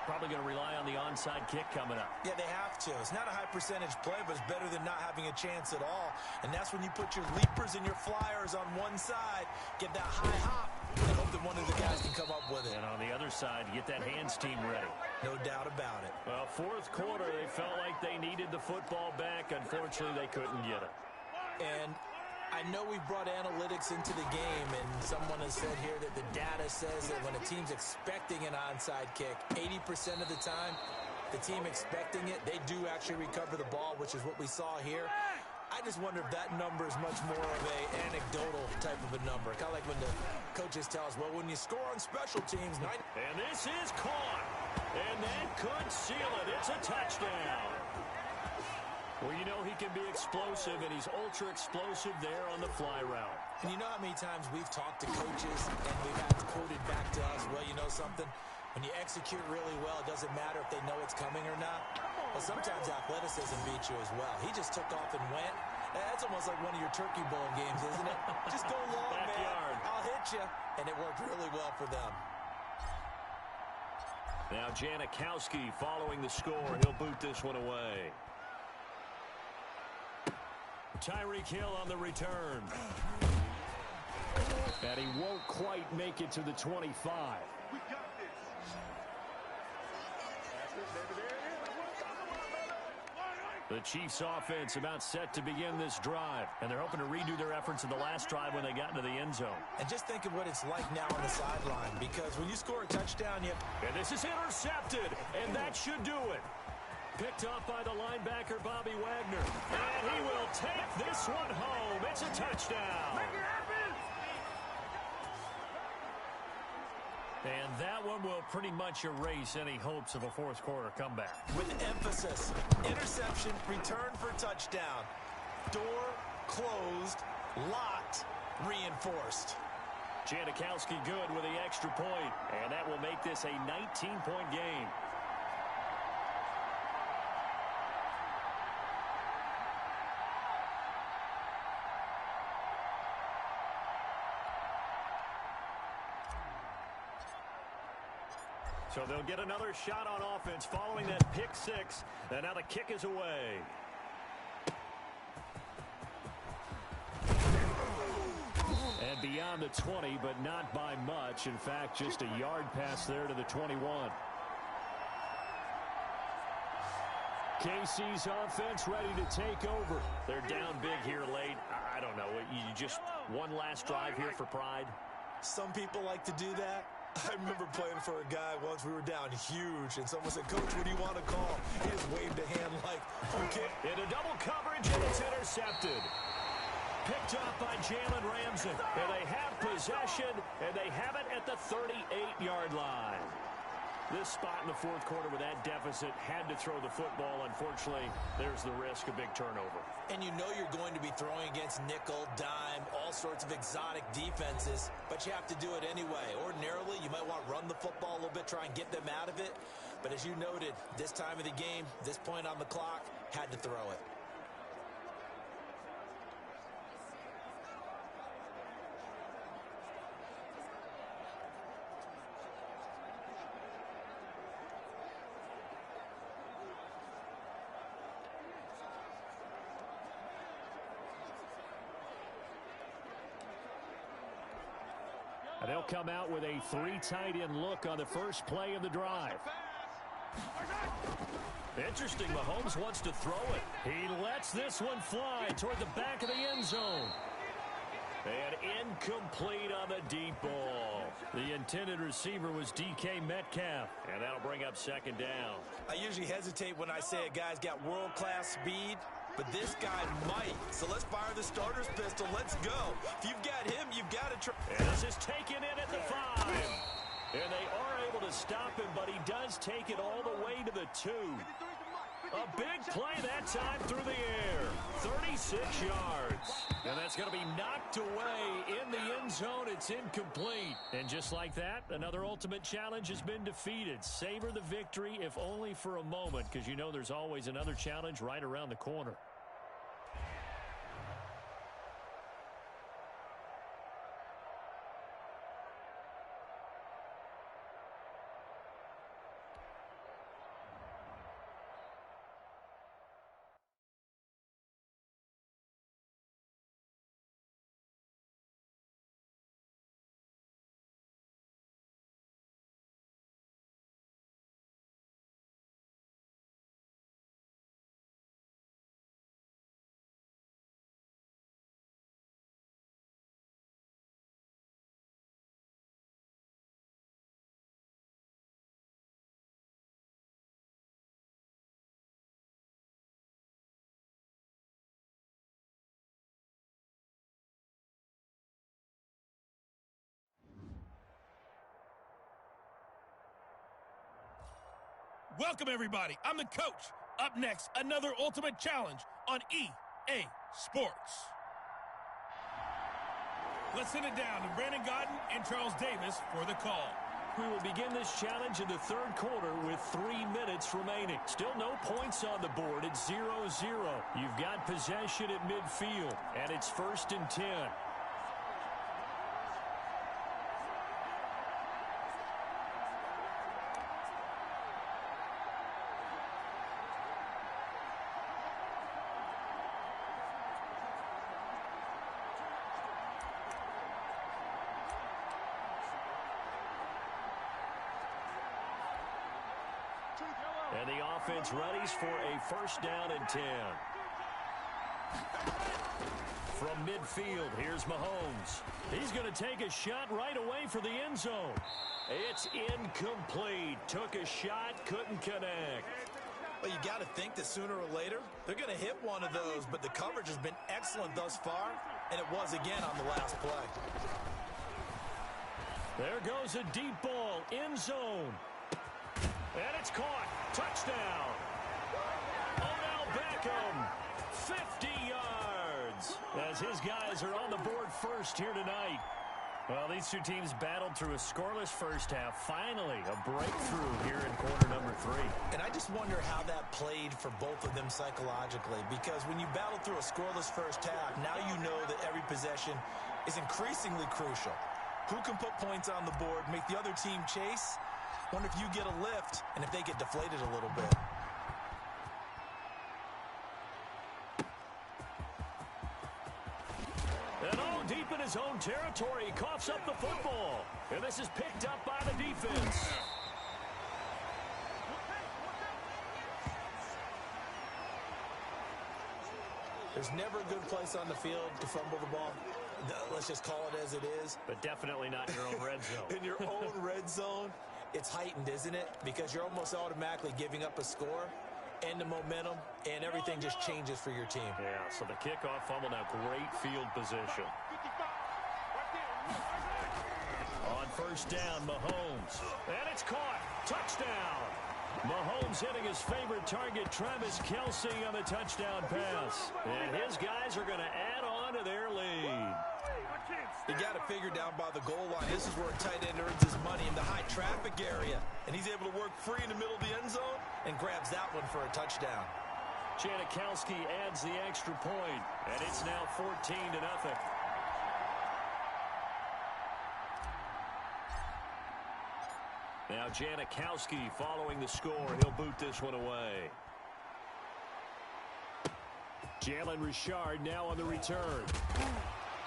Probably going to rely on the onside kick coming up. Yeah, they have to. It's not a high percentage play, but it's better than not having a chance at all. And that's when you put your leapers and your flyers on one side, get that high hop, and hope that one of the guys can come up with it. And on the other side, get that hands team ready. No doubt about it. Well, 4th quarter, they felt like they needed the football back. Unfortunately, they couldn't get it. And I know we've brought analytics into the game, and someone has said here that the data says that when a team's expecting an onside kick, 80% of the time, the team expecting it, they do actually recover the ball, which is what we saw here. I just wonder if that number is much more of a anecdotal type of a number. Kind of like when the coaches tell us, well, when you score on special teams... And this is caught. And that could seal it. It's a touchdown. Well, you know he can be explosive, and he's ultra-explosive there on the fly route. And you know how many times we've talked to coaches, and we've had it quoted back to us, well, you know something? When you execute really well, it doesn't matter if they know it's coming or not. Well, sometimes athleticism beats you as well. He just took off and went. That's almost like one of your Turkey Bowl games, isn't it? Just go long, Backyard. man. I'll hit you. And it worked really well for them. Now Janikowski following the score. He'll boot this one away. Tyreek Hill on the return. And he won't quite make it to the 25. We got this. That's it, baby. There it is. The Chiefs offense about set to begin this drive. And they're hoping to redo their efforts in the last drive when they got into the end zone. And just think of what it's like now on the sideline, because when you score a touchdown, And this is intercepted, and that should do it. Picked off by the linebacker, Bobby Wagner. And he will take this one home. It's a touchdown. Make it happen. And that one will pretty much erase any hopes of a fourth quarter comeback. with emphasis, interception, return for touchdown. Door closed, locked, reinforced. Janikowski good with the extra point, and that will make this a 19-point game. So they'll get another shot on offense following that pick six, and now the kick is away. And beyond the 20, but not by much. In fact, just a yard pass there to the 21. KC's offense ready to take over. They're down big here late. I don't know. You just one last drive here for pride. Some people like to do that. I remember playing for a guy once. We were down huge, and someone said, "Coach, what do you want to call?" He just waved a hand like, "Okay." Into double coverage, and it's intercepted. Picked up by Jalen Ramsey. And they have possession, and they have it at the 38-yard line. This spot in the fourth quarter with that deficit, had to throw the football. Unfortunately, there's the risk of big turnover. And you know you're going to be throwing against nickel, dime, all sorts of exotic defenses, but you have to do it anyway. Ordinarily, you might want to run the football a little bit, try and get them out of it. But as you noted, this time of the game, this point on the clock, had to throw it. And they'll come out with a three tight end look on the first play of the drive. Interesting, Mahomes wants to throw it. He lets this one fly toward the back of the end zone. And incomplete on the deep ball. The intended receiver was DK Metcalf. And that'll bring up second down. I usually hesitate when I say a guy's got world-class speed, but this guy might. So let's fire the starter's pistol. Let's go. If you've got him, you've got to try. And this is taken in at the 5. And they are able to stop him, but he does take it all the way to the 2. A big play that time through the air. 36 yards. And that's going to be knocked away in the end zone. It's incomplete. And just like that, another ultimate challenge has been defeated. Savor the victory, if only for a moment, because you know there's always another challenge right around the corner. Welcome, everybody. I'm the coach. Up next, another ultimate challenge on EA Sports. Let's send it down to Brandon Godden and Charles Davis for the call. We will begin this challenge in the third quarter with 3 minutes remaining. Still no points on the board. It's 0-0. You've got possession at midfield, and it's 1st and 10. And the offense readies for a first down and 10. From midfield, here's Mahomes. He's going to take a shot right away for the end zone. It's incomplete. Took a shot, couldn't connect. Well, you got to think that sooner or later, they're going to hit one of those, but the coverage has been excellent thus far, and it was again on the last play. There goes a deep ball, end zone. And it's caught. Touchdown. Odell Beckham, 50 yards. As his guys are on the board first here tonight. Well, these two teams battled through a scoreless first half. Finally, a breakthrough here in quarter number 3. And I just wonder how that played for both of them psychologically. Because when you battle through a scoreless first half, now you know that every possession is increasingly crucial. Who can put points on the board, make the other team chase? Wonder if you get a lift and if they get deflated a little bit. And deep in his own territory, he coughs up the football. And this is picked up by the defense. There's never a good place on the field to fumble the ball. Let's just call it as it is. But definitely not in your own red zone. In your own red zone, it's heightened, isn't it? Because you're almost automatically giving up a score and the momentum, and everything just changes for your team. Yeah, so the kickoff fumble, now great field position. On first down, Mahomes. And it's caught. Touchdown. Mahomes hitting his favorite target, Travis Kelce, on the touchdown pass. And his guys are going to add on to their lead. You got to figure down by the goal line. This is where a tight end earns his money, in the high traffic area. And he's able to work free in the middle of the end zone and grabs that one for a touchdown. Janikowski adds the extra point, and it's now 14-0. Now Janikowski following the score. He'll boot this one away. Jalen Richard now on the return.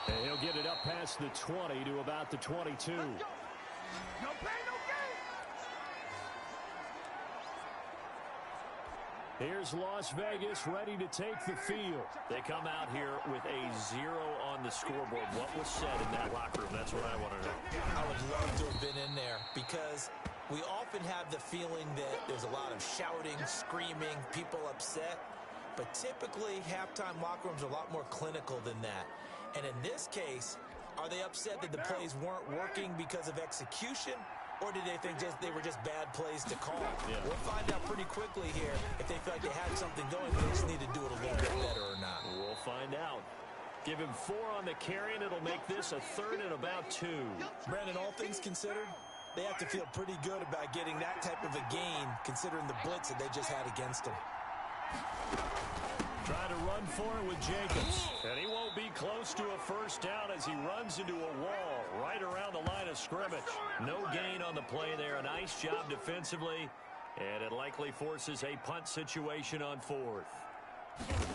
And he'll get it up past the 20 to about the 22. No pain, no gain. Here's Las Vegas ready to take the field. They come out here with a 0 on the scoreboard. What was said in that locker room? That's what I want to know. I would love to have been in there, because we often have the feeling that there's a lot of shouting, screaming, people upset. But typically, halftime locker rooms are a lot more clinical than that. And in this case, are they upset that the plays weren't working because of execution? Or did they think they were just bad plays to call? Yeah. We'll find out pretty quickly here if they feel like they had something going, but they just need to do it a little bit better or not. We'll find out. Give him 4 on the carry, and it'll make this a 3rd and about 2. Brandon, all things considered, they have to feel pretty good about getting that type of a gain, considering the blitz that they just had against them. Trying to run for it with Jacobs. And he won't be close to a first down as he runs into a wall right around the line of scrimmage. No gain on the play there. A nice job defensively. And it likely forces a punt situation on 4th.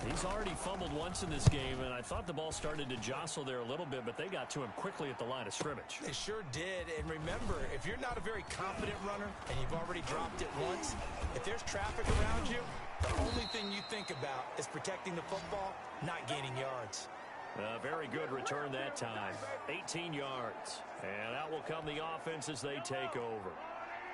He's already fumbled once in this game, and I thought the ball started to jostle there a little bit, but they got to him quickly at the line of scrimmage. They sure did. And remember, if you're not a very confident runner and you've already dropped it once, if there's traffic around you, the only thing you think about is protecting the football, not gaining yards. A very good return that time. 18 yards. And out will come the offense as they take over.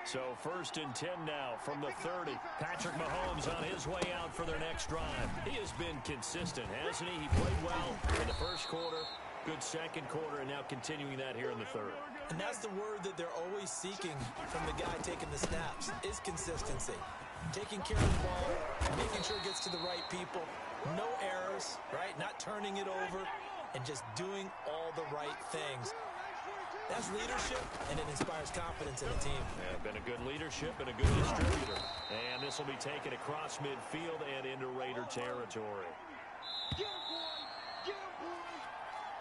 So 1st and 10 now from the 30. Patrick Mahomes on his way out for their next drive. He has been consistent, hasn't he? He played well in the first quarter, good second quarter, and now continuing that here in the 3rd. And that's the word that they're always seeking from the guy taking the snaps, is consistency. Taking care of the ball, making sure it gets to the right people, no errors, right? Not turning it over, and just doing all the right things. That's leadership, and it inspires confidence in the team. Yeah, been a good leadership and a good distributor. And this will be taken across midfield and into Raider territory.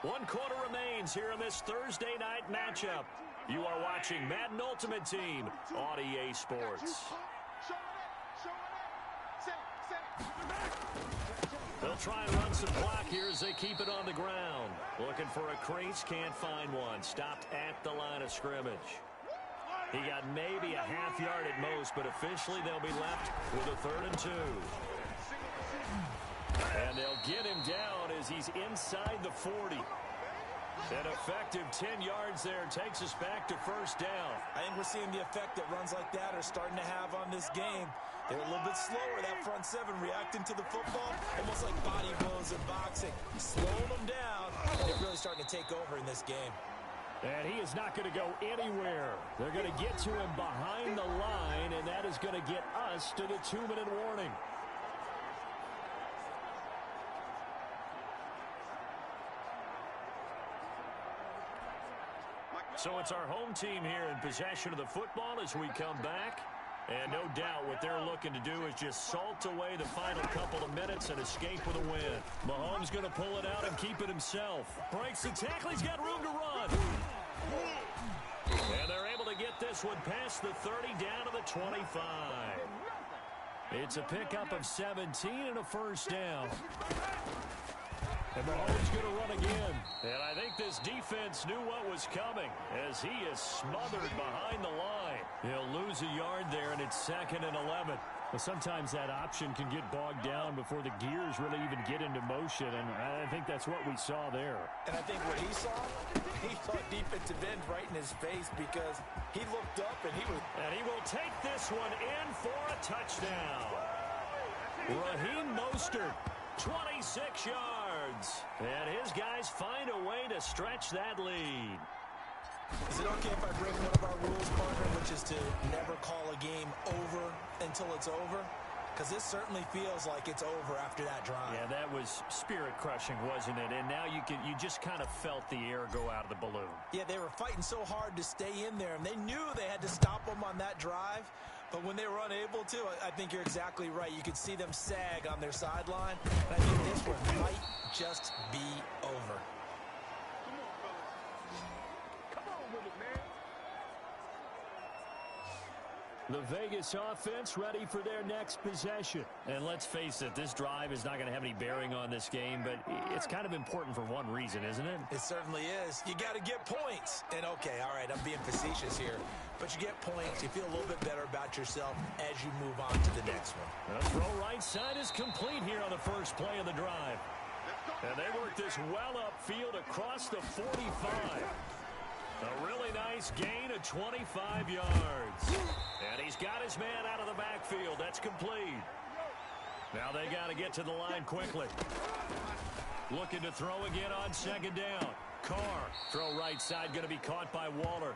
1 quarter remains here in this Thursday night matchup. You are watching Madden Ultimate Team on EA Sports. They'll try and run some clock here as they keep it on the ground. Looking for a crease, can't find one. Stopped at the line of scrimmage. He got maybe a half yard at most, but officially they'll be left with a 3rd and 2. And they'll get him down as he's inside the 40. An effective 10 yards there takes us back to 1st down. I think we're seeing the effect that runs like that are starting to have on this game. They're a little bit slower, that front 7, reacting to the football, almost like body blows in boxing. Slowing them down, and they're really starting to take over in this game. And he is not going to go anywhere. They're going to get to him behind the line, and that is going to get us to the 2-minute warning. So it's our home team here in possession of the football as we come back. And no doubt what they're looking to do is just salt away the final couple of minutes and escape with a win. Mahomes going to pull it out and keep it himself. Breaks the tackle. He's got room to run. And they're able to get this one past the 30 down to the 25. It's a pickup of 17 and a 1st down. And Mahomes going to run again. And I think this defense knew what was coming as he is smothered behind the line. He'll lose a yard there, and it's 2nd and 11. Well, sometimes that option can get bogged down before the gears really even get into motion, and I think that's what we saw there. And I think what he saw defensive end right in his face because he looked up and he was... And he will take this one in for a touchdown. Raheem Mostert, 26 yards. And his guys find a way to stretch that lead. Is it okay if I break one of our rules, partner, which is to never call a game over until it's over? Because this certainly feels like it's over after that drive. Yeah, that was spirit-crushing, wasn't it? And now you just kind of felt the air go out of the balloon. Yeah, they were fighting so hard to stay in there, and they knew they had to stop them on that drive. But when they were unable to, I think you're exactly right. You could see them sag on their sideline. And I think this one might just be over. The Vegas offense ready for their next possession. And let's face it, this drive is not going to have any bearing on this game, but it's kind of important for one reason, isn't it? It certainly is. You got to get points. And okay, all right, I'm being facetious here, but you get points, you feel a little bit better about yourself as you move on to the next one. The throw right side is complete here on the first play of the drive. And they work this well upfield across the 45. A really nice gain of 25 yards. And he's got his man out of the backfield. That's complete. Now they got to get to the line quickly. Looking to throw again on 2nd down. Carr, throw right side, going to be caught by Waller.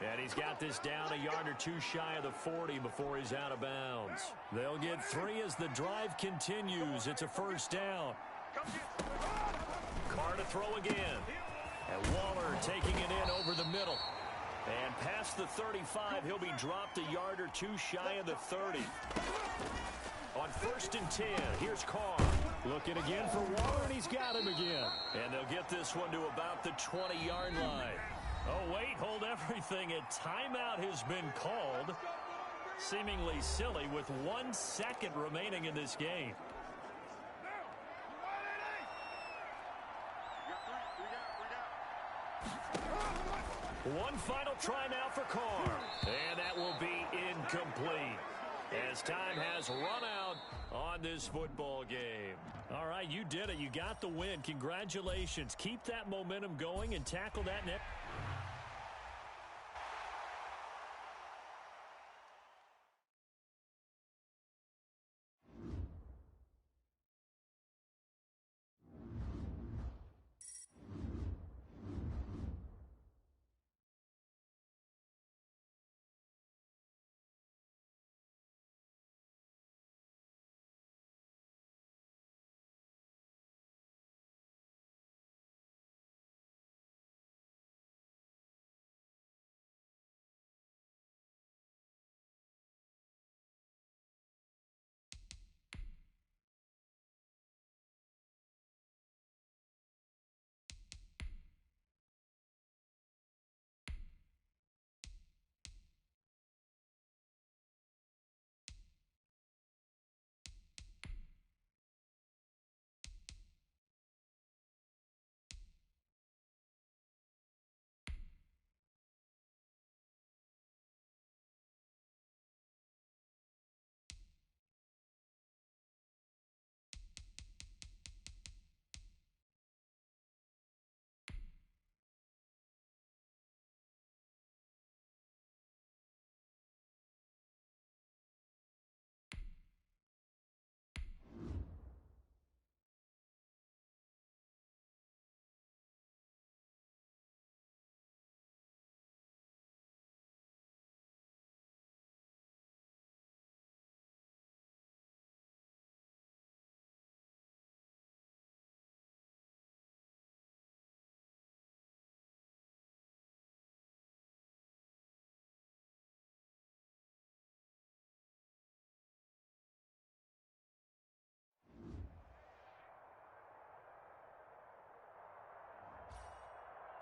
And he's got this down a yard or two shy of the 40 before he's out of bounds. They'll get 3 as the drive continues. It's a 1st down. Carr to throw again. And Waller taking it in over the middle. And past the 35, he'll be dropped a yard or two shy of the 30. On 1st and 10, here's Carr. Looking again for Waller, and he's got him again. And they'll get this one to about the 20-yard line. Oh, wait, hold everything. A timeout has been called. Seemingly silly with 1 second remaining in this game. One final try now for Carr. And that will be incomplete as time has run out on this football game. All right, you did it. You got the win. Congratulations. Keep that momentum going and tackle that net.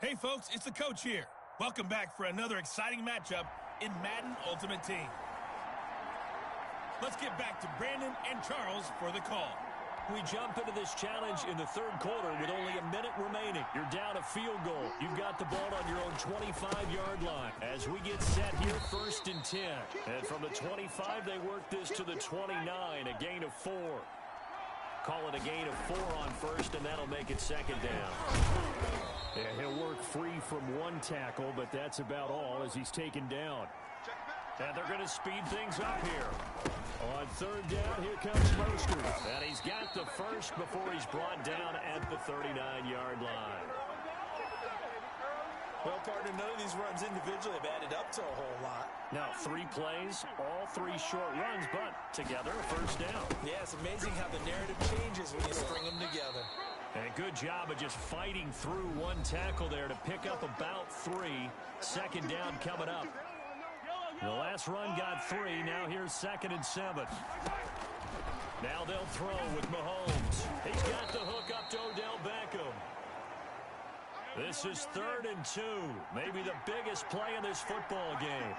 Hey, folks, it's the coach here. Welcome back for another exciting matchup in Madden Ultimate Team. Let's get back to Brandon and Charles for the call. We jump into this challenge in the third quarter with only a minute remaining. You're down a field goal. You've got the ball on your own 25-yard line. As we get set here, 1st and 10. And from the 25, they work this to the 29, a gain of 4. Call it a gain of 4 on 1st, and that'll make it 2nd down. Yeah, he'll work free from 1 tackle, but that's about all as he's taken down. And they're going to speed things up here. On 3rd down, here comes Mostert. And he's got the first before he's brought down at the 39-yard line. Well, partner, none of these runs individually have added up to a whole lot. Now, 3 plays, all 3 short runs, but together, a 1st down. Yeah, it's amazing how the narrative changes when you string them together. And a good job of just fighting through 1 tackle there to pick up about 3. 2nd down coming up. The last run got 3. Now here's 2nd and 7. Now they'll throw with Mahomes. He's got the hook up to Odell Beckham. This is 3rd and 2. Maybe the biggest play in this football game.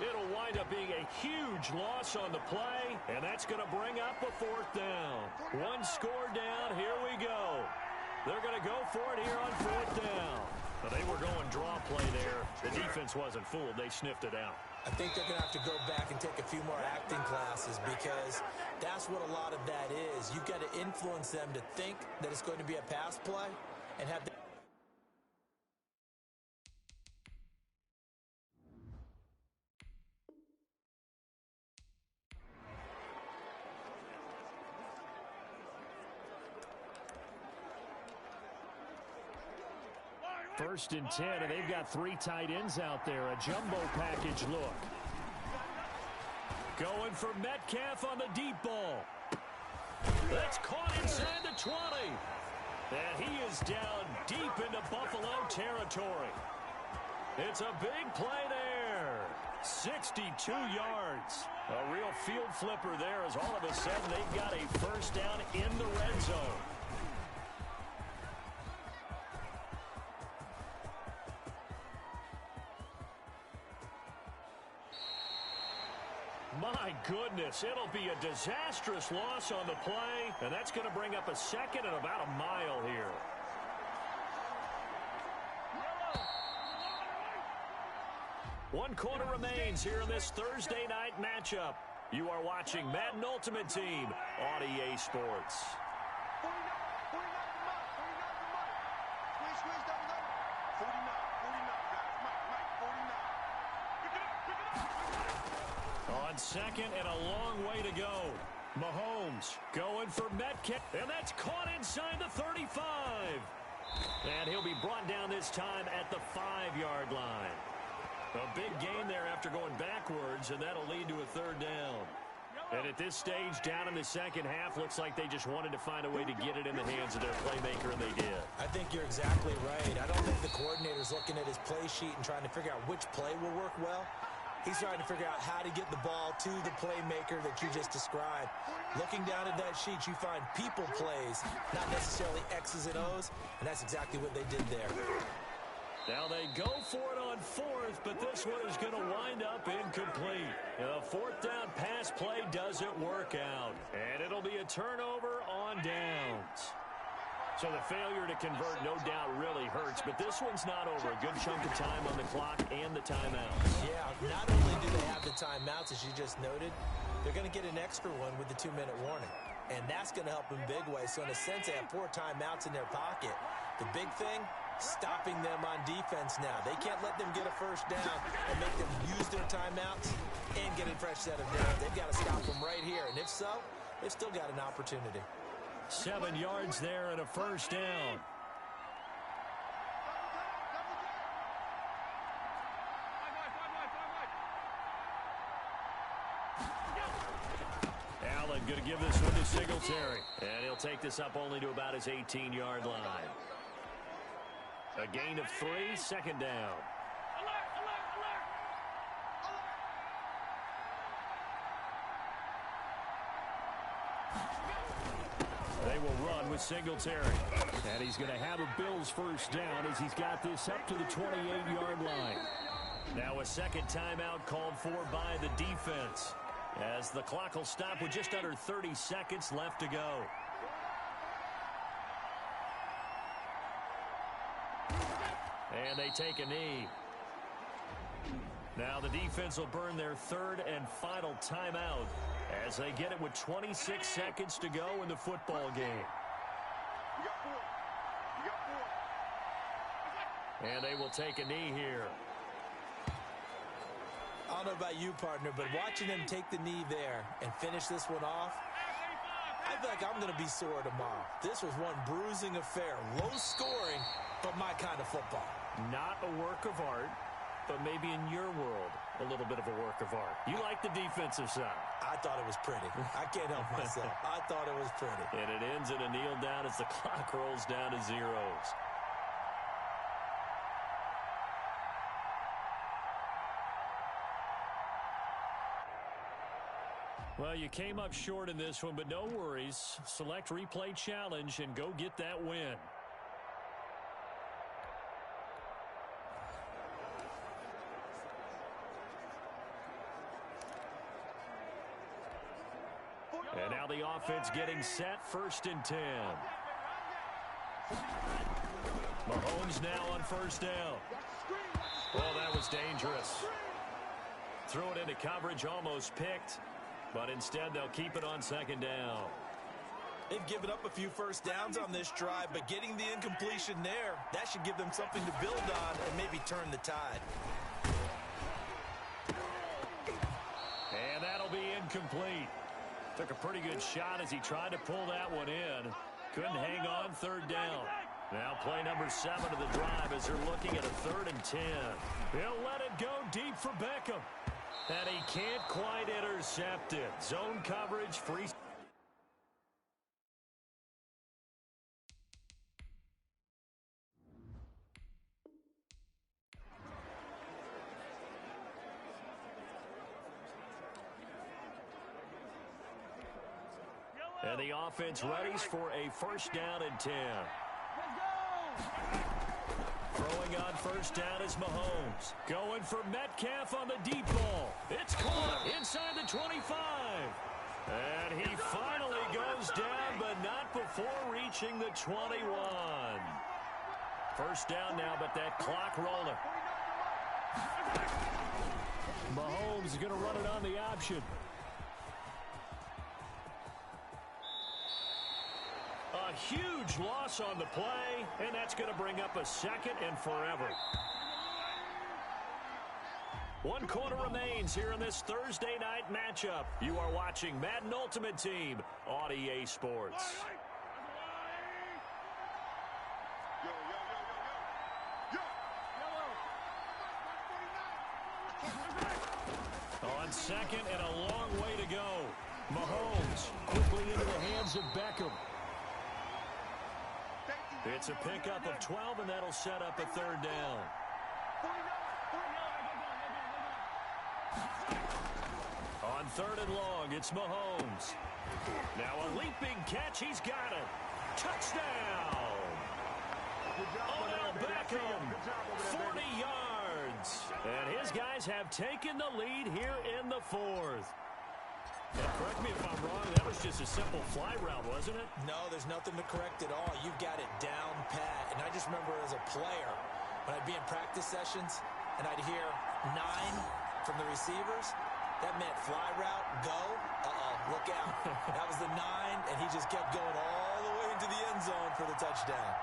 It'll wind up being a huge loss on the play, and that's going to bring up a 4th down. 1 score down. Here we go. They're going to go for it here on 4th down. But they were going draw play there. The defense wasn't fooled. They sniffed it out. I think they're going to have to go back and take a few more acting classes because that's what a lot of that is. You've got to influence them to think that it's going to be a pass play and have the First and 10, and they've got 3 tight ends out there. A jumbo package look. Going for Metcalf on the deep ball. That's caught inside the 20. And he is down deep into Buffalo territory. It's a big play there. 62 yards. A real field flipper there as all of a sudden they've got a 1st down in the red zone. My goodness, it'll be a disastrous loss on the play, and that's going to bring up a 2nd and about a mile here. One quarter remains here in this Thursday night matchup. You are watching Madden Ultimate Team on EA Sports. On 2nd and a long way to go. Mahomes going for Metcalf, and that's caught inside the 35. And he'll be brought down this time at the 5-yard line. A big gain there after going backwards, and that'll lead to a 3rd down. And at this stage, down in the 2nd half, looks like they just wanted to find a way to get it in the hands of their playmaker, and they did. I think you're exactly right. I don't think the coordinator's looking at his play sheet and trying to figure out which play will work well. He's trying to figure out how to get the ball to the playmaker that you just described. Looking down at that sheet, you find people plays, not necessarily X's and O's, and that's exactly what they did there. Now they go for it on 4th, but this one is going to wind up incomplete. A 4th down pass play doesn't work out, and it'll be a turnover on downs. So the failure to convert no doubt really hurts, but this one's not over. A good chunk of time on the clock and the timeouts. Yeah, not only do they have the timeouts, as you just noted, they're going to get an extra one with the 2-minute warning. And that's going to help in big ways. So in a sense, they have 4 timeouts in their pocket. The big thing, stopping them on defense now. They can't let them get a 1st down and make them use their timeouts and get a fresh set of downs. They've got to stop them right here. And if so, they've still got an opportunity. 7 yards there and a 1st down. Allen going to give this one to Singletary. And he'll take this up only to about his 18-yard line. A gain of 3, 2nd down. with Singletary. And he's going to have a Bills first down as he's got this up to the 28-yard line. Now a second timeout called for by the defense, as the clock will stop with just under 30 seconds left to go. And they take a knee. Now the defense will burn their third and final timeout as they get it with 26 seconds to go in the football game. And they will take a knee here. I don't know about you, partner, but watching them take the knee there and finish this one off, I feel like I'm going to be sore tomorrow. This was one bruising affair. Low scoring, but my kind of football. Not a work of art, but maybe in your world, a little bit of a work of art. You like the defensive side. I thought it was pretty. I can't help myself. I thought it was pretty. And it ends in a kneel down as the clock rolls down to zeros. Well, you came up short in this one, but no worries. Select replay challenge and go get that win. And now the offense getting set, 1st and 10. Mahomes now on first down. Well, that was dangerous. Threw it into coverage, almost picked. But instead, they'll keep it on 2nd down. They've given up a few first downs on this drive, but getting the incompletion there, that should give them something to build on and maybe turn the tide. And that'll be incomplete. Took a pretty good shot as he tried to pull that one in. Couldn't hang on, 3rd down. Now play number 7 of the drive as they're looking at a 3rd and 10. He'll let it go deep for Beckham. And he can't quite intercept it. Zone coverage, free. And the offense readies for a 1st down and 10. Throwing on 1st down is Mahomes. Going for Metcalf on the deep ball. It's caught inside the 25. And he finally goes down, but not before reaching the 21. 1st down now, but that clock rolling. Mahomes is going to run it on the option. A huge loss on the play, and that's going to bring up a 2nd and forever. 1 quarter remains here in this Thursday night matchup. You are watching Madden Ultimate Team on EA Sports. On 2nd and a long way to go. Mahomes quickly into the hands of Beckham. It's a pickup of 12, and that'll set up a 3rd down. On 3rd and long, it's Mahomes. Now a leaping catch. He's got it. Touchdown! Odell Beckham, 40 yards. And his guys have taken the lead here in the 4th. And correct me if I'm wrong, that was just a simple fly route, wasn't it? No, there's nothing to correct at all. You've got it down pat. And I just remember as a player, when I'd be in practice sessions and I'd hear 9 from the receivers, that meant fly route, go, look out. That was the 9, and he just kept going all the way into the end zone for the touchdown.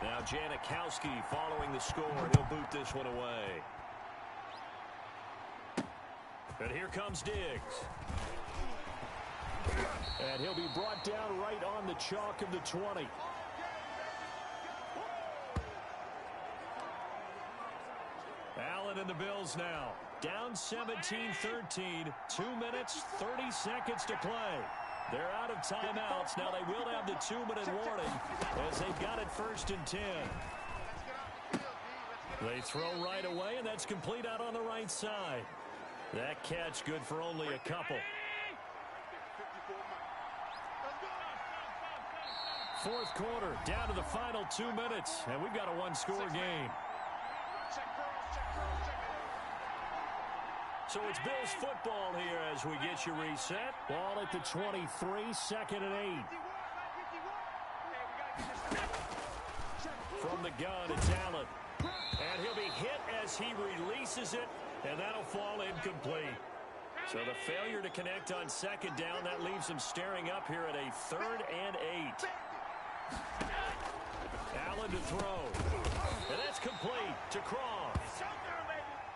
Now Janikowski following the score, and he'll boot this one away. And here comes Diggs. And he'll be brought down right on the chalk of the 20. Allen and the Bills now. Down 17-13, 2 minutes, 30 seconds to play. They're out of timeouts. Now they will have the 2-minute warning as they've got it 1st and 10. They throw right away, and that's complete out on the right side. That catch good for only a couple. 4th quarter, down to the final 2 minutes, and we've got a one-score game. So it's Bills football here as we get you reset. Ball at the 23, 2nd and 8. From the gun, it's Allen. And he'll be hit as he releases it, and that'll fall incomplete. So the failure to connect on 2nd down, that leaves him staring up here at a 3rd and 8. Allen to throw. And that's complete to Cross.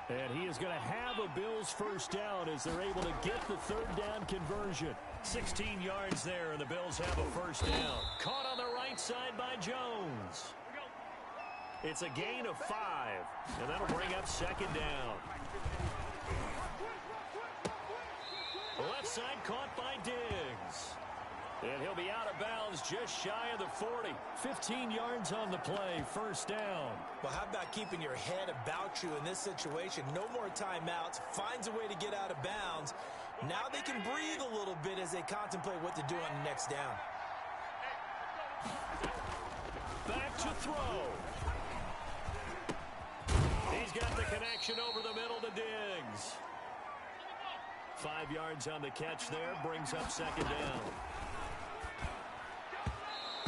And he is going to have a Bills 1st down as they're able to get the 3rd down conversion. 16 yards there, and the Bills have a 1st down. Caught on the right side by Jones. It's a gain of 5, and that'll bring up 2nd down. Left side caught by Diggs. And he'll be out of bounds just shy of the 40. 15 yards on the play, 1st down. Well, how about keeping your head about you in this situation? No more timeouts. Finds a way to get out of bounds. Now they can breathe a little bit as they contemplate what to do on the next down. Back to throw. He's got the connection over the middle to Diggs. 5 yards on the catch there, brings up 2nd down.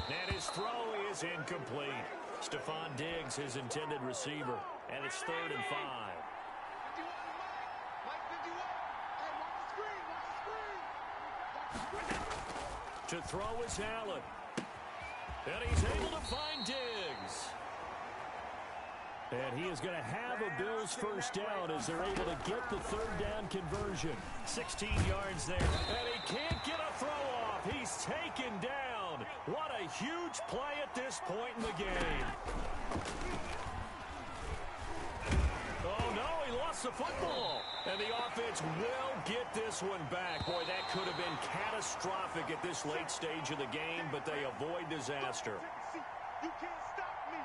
And his throw is incomplete. Stephon Diggs, his intended receiver. And it's 3rd and 5. To throw is Allen. And he's able to find Diggs. And he is going to have a Bills 1st down as they're able to get the 3rd down conversion. 16 yards there. And he can't get a throw off. He's taken down. What a huge play at this point in the game. Oh, no, he lost the football. And the offense will get this one back. Boy, that could have been catastrophic at this late stage of the game, but they avoid disaster. You can't stop me.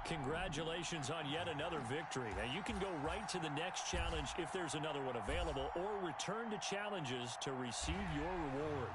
Congratulations on yet another victory. Now you can go right to the next challenge if there's another one available, or return to challenges to receive your reward.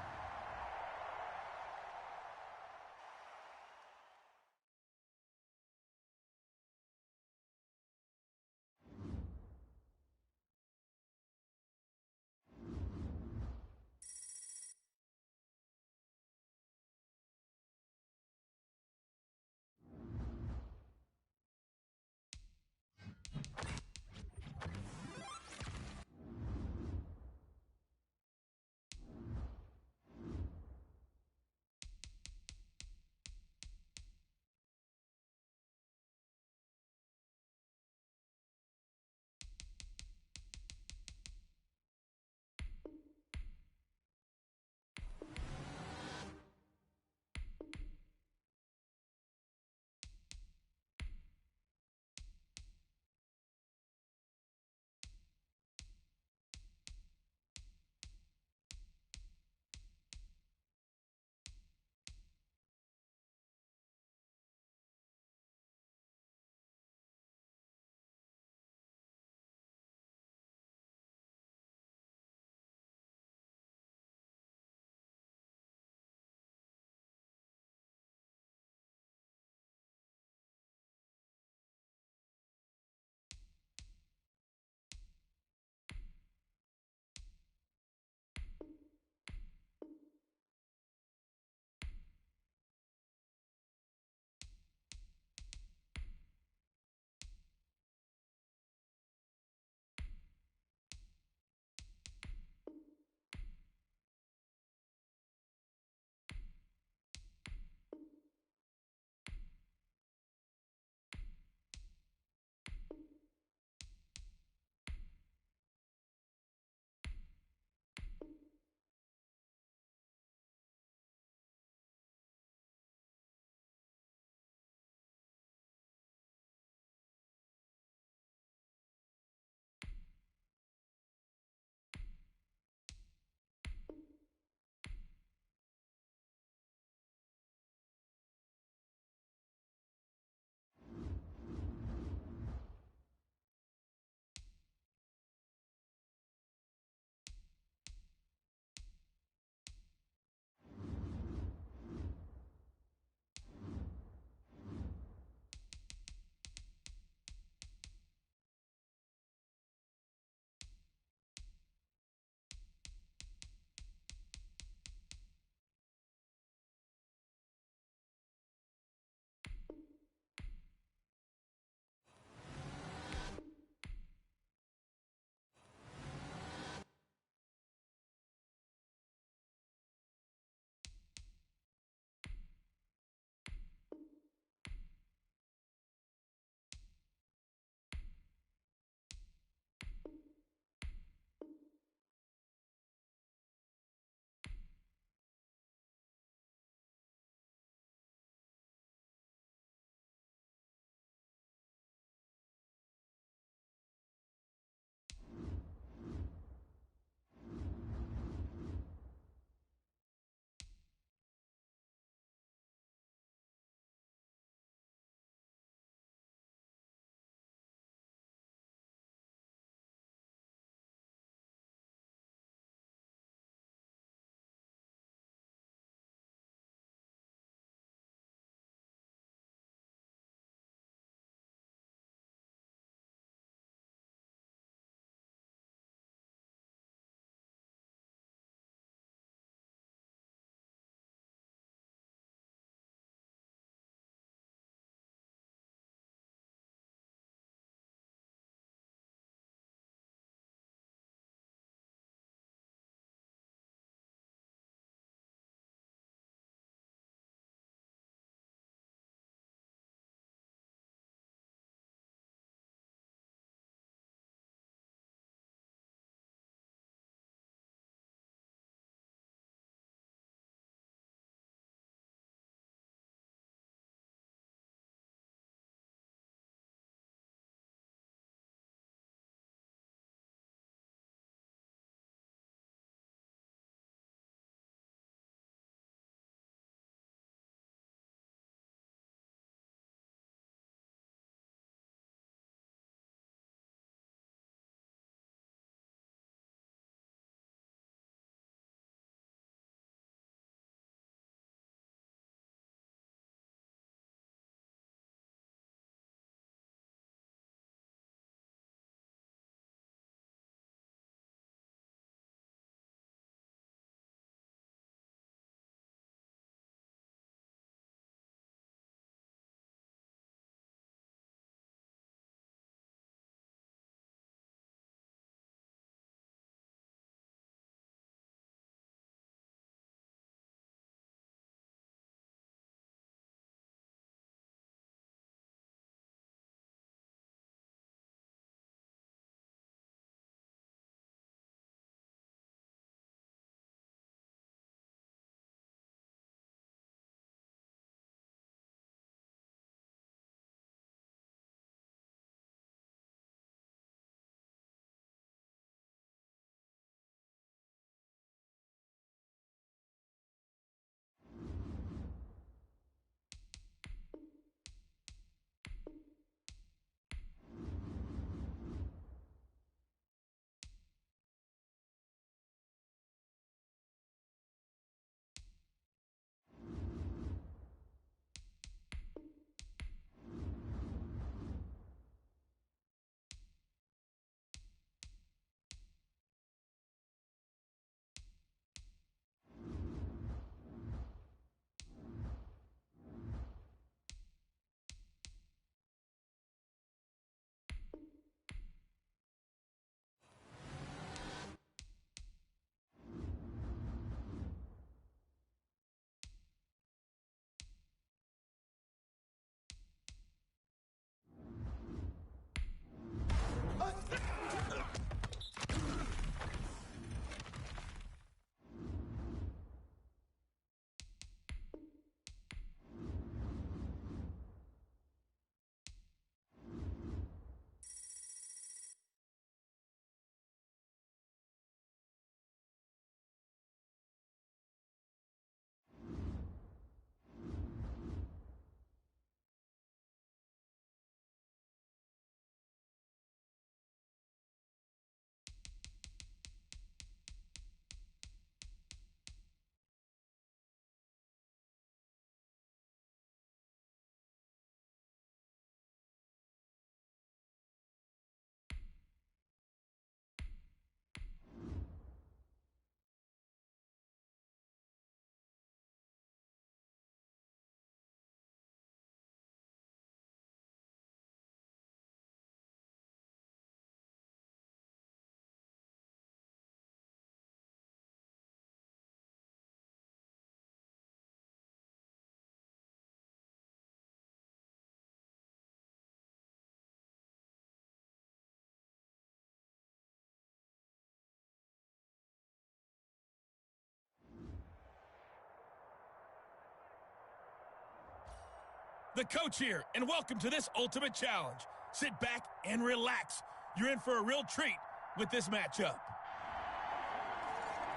The coach here, and welcome to this ultimate challenge. Sit back and relax. You're in for a real treat with this matchup.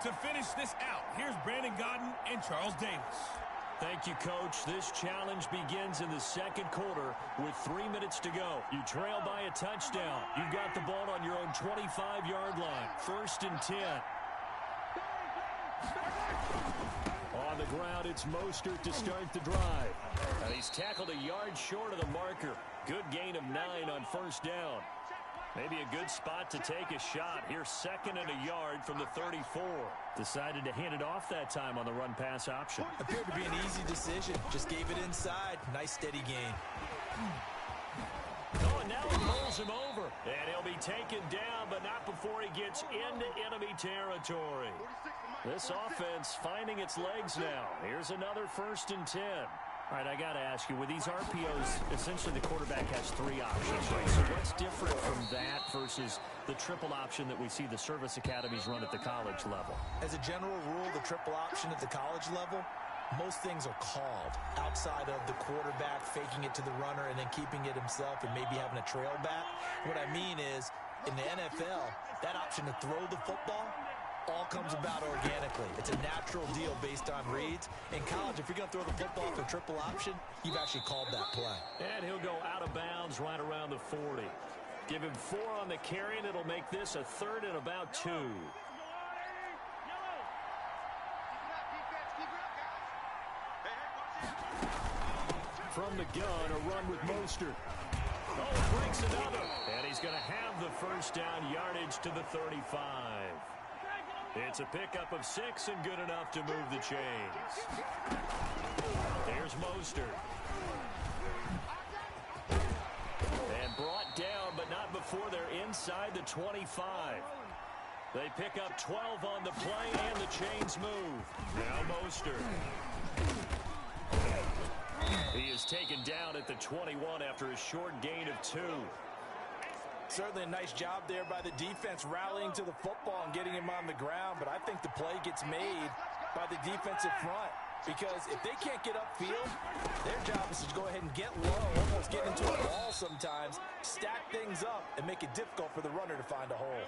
To finish this out, here's Brandon Godden and Charles Davis. Thank you, Coach. This challenge begins in the second quarter with 3 minutes to go. You trail by a touchdown. You've got the ball on your own 25-yard line. 1st and 10. On the ground, it's Mostert to start the drive. And he's tackled a yard short of the marker. Good gain of 9 on 1st down. Maybe a good spot to take a shot. Here's 2nd and a yard from the 34. Decided to hand it off that time on the run-pass option. Appeared to be an easy decision. Just gave it inside. Nice steady gain. Oh, and now he pulls him over. And he'll be taken down, but not before he gets into enemy territory. This offense finding its legs now. Here's another 1st and 10. All right, I got to ask you, with these RPOs, essentially the quarterback has 3 options, right? So what's different from that versus the triple option that we see the service academies run at the college level? As a general rule, the triple option at the college level, most things are called outside of the quarterback faking it to the runner and then keeping it himself and maybe having a trail back. What I mean is, in the NFL, that option to throw the football all comes about organically. It's a natural deal based on reads. In college, if you're going to throw the football for triple option, you've actually called that play. And he'll go out of bounds right around the 40. Give him 4 on the carry, and it'll make this a 3rd and about 2. From the gun, a run with Mostert. Oh, breaks another. And he's going to have the 1st down yardage to the 35. It's a pickup of 6 and good enough to move the chains. There's Mostert. And brought down, but not before they're inside the 25. They pick up 12 on the play, and the chains move. Now Mostert. He is taken down at the 21 after a short gain of 2. Certainly a nice job there by the defense rallying to the football and getting him on the ground, but I think the play gets made by the defensive front because if they can't get upfield, their job is to go ahead and get low, almost get into a ball sometimes, stack things up, and make it difficult for the runner to find a hole.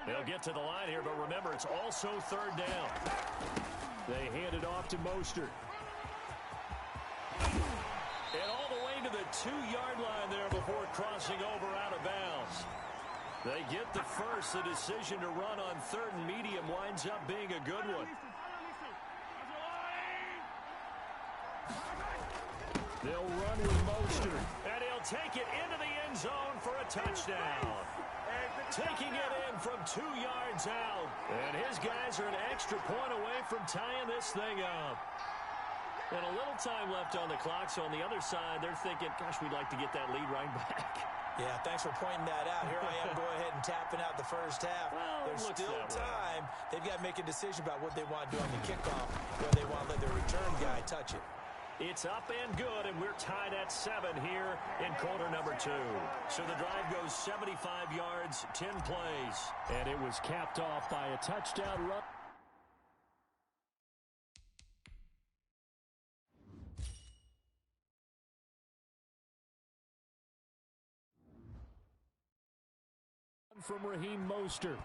They'll get to the line here, but remember, it's also 3rd down. They hand it off to Mostert. And all the way to the 2-yard line there before crossing over out of bounds. They get the first. The decision to run on 3rd and medium winds up being a good one. They'll run with Mostert. And he'll take it into the end zone for a touchdown. Taking it in from 2 yards out. And his guys are an extra point away from tying this thing up. And a little time left on the clock, so on the other side, they're thinking, gosh, we'd like to get that lead right back. Yeah, thanks for pointing that out. Here I am, go ahead and tapping out the 1st half. Well, there's still time. They've got to make a decision about what they want to do on the kickoff, whether they want to let their return guy touch it. It's up and good, and we're tied at 7 here in quarter number 2. So the drive goes 75 yards, 10 plays. And it was capped off by a touchdown run. From Raheem Mostert.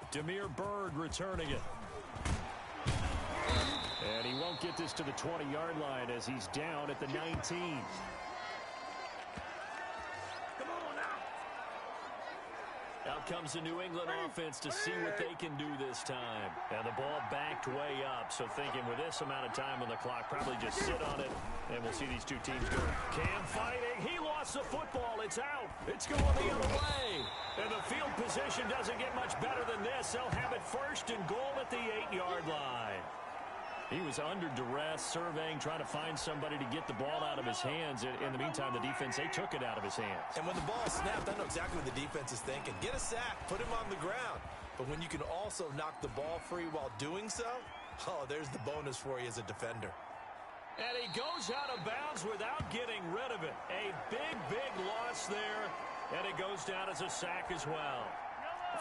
Damiere Byrd returning it. And he won't get this to the 20-yard line as he's down at the 19. Out comes the New England offense to see what they can do this time. And the ball backed way up, so thinking with this amount of time on the clock, probably just sit on it, and we'll see these two teams go. Cam fighting. He lost the football. It's out. It's going the other way. And the field position doesn't get much better than this. They'll have it 1st and goal at the 8-yard line. He was under duress, surveying, trying to find somebody to get the ball out of his hands. In the meantime, the defense, they took it out of his hands. And when the ball snapped, I know exactly what the defense is thinking. Get a sack, put him on the ground. But when you can also knock the ball free while doing so, oh, there's the bonus for you as a defender. And he goes out of bounds without getting rid of it. A big, big loss there, and it goes down as a sack as well.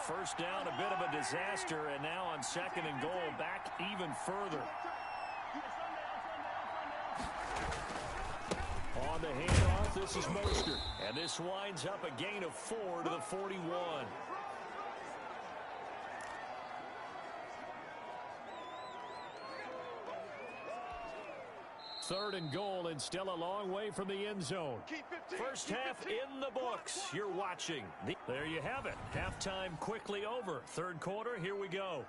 1st down, a bit of a disaster, and now on 2nd and goal, back even further. the handoff. This is Mostert. And this winds up a gain of 4 to the 41. Third and goal, and still a long way from the end zone. First half in the books. You're watching. There you have it. Halftime quickly over. Third quarter, here we go.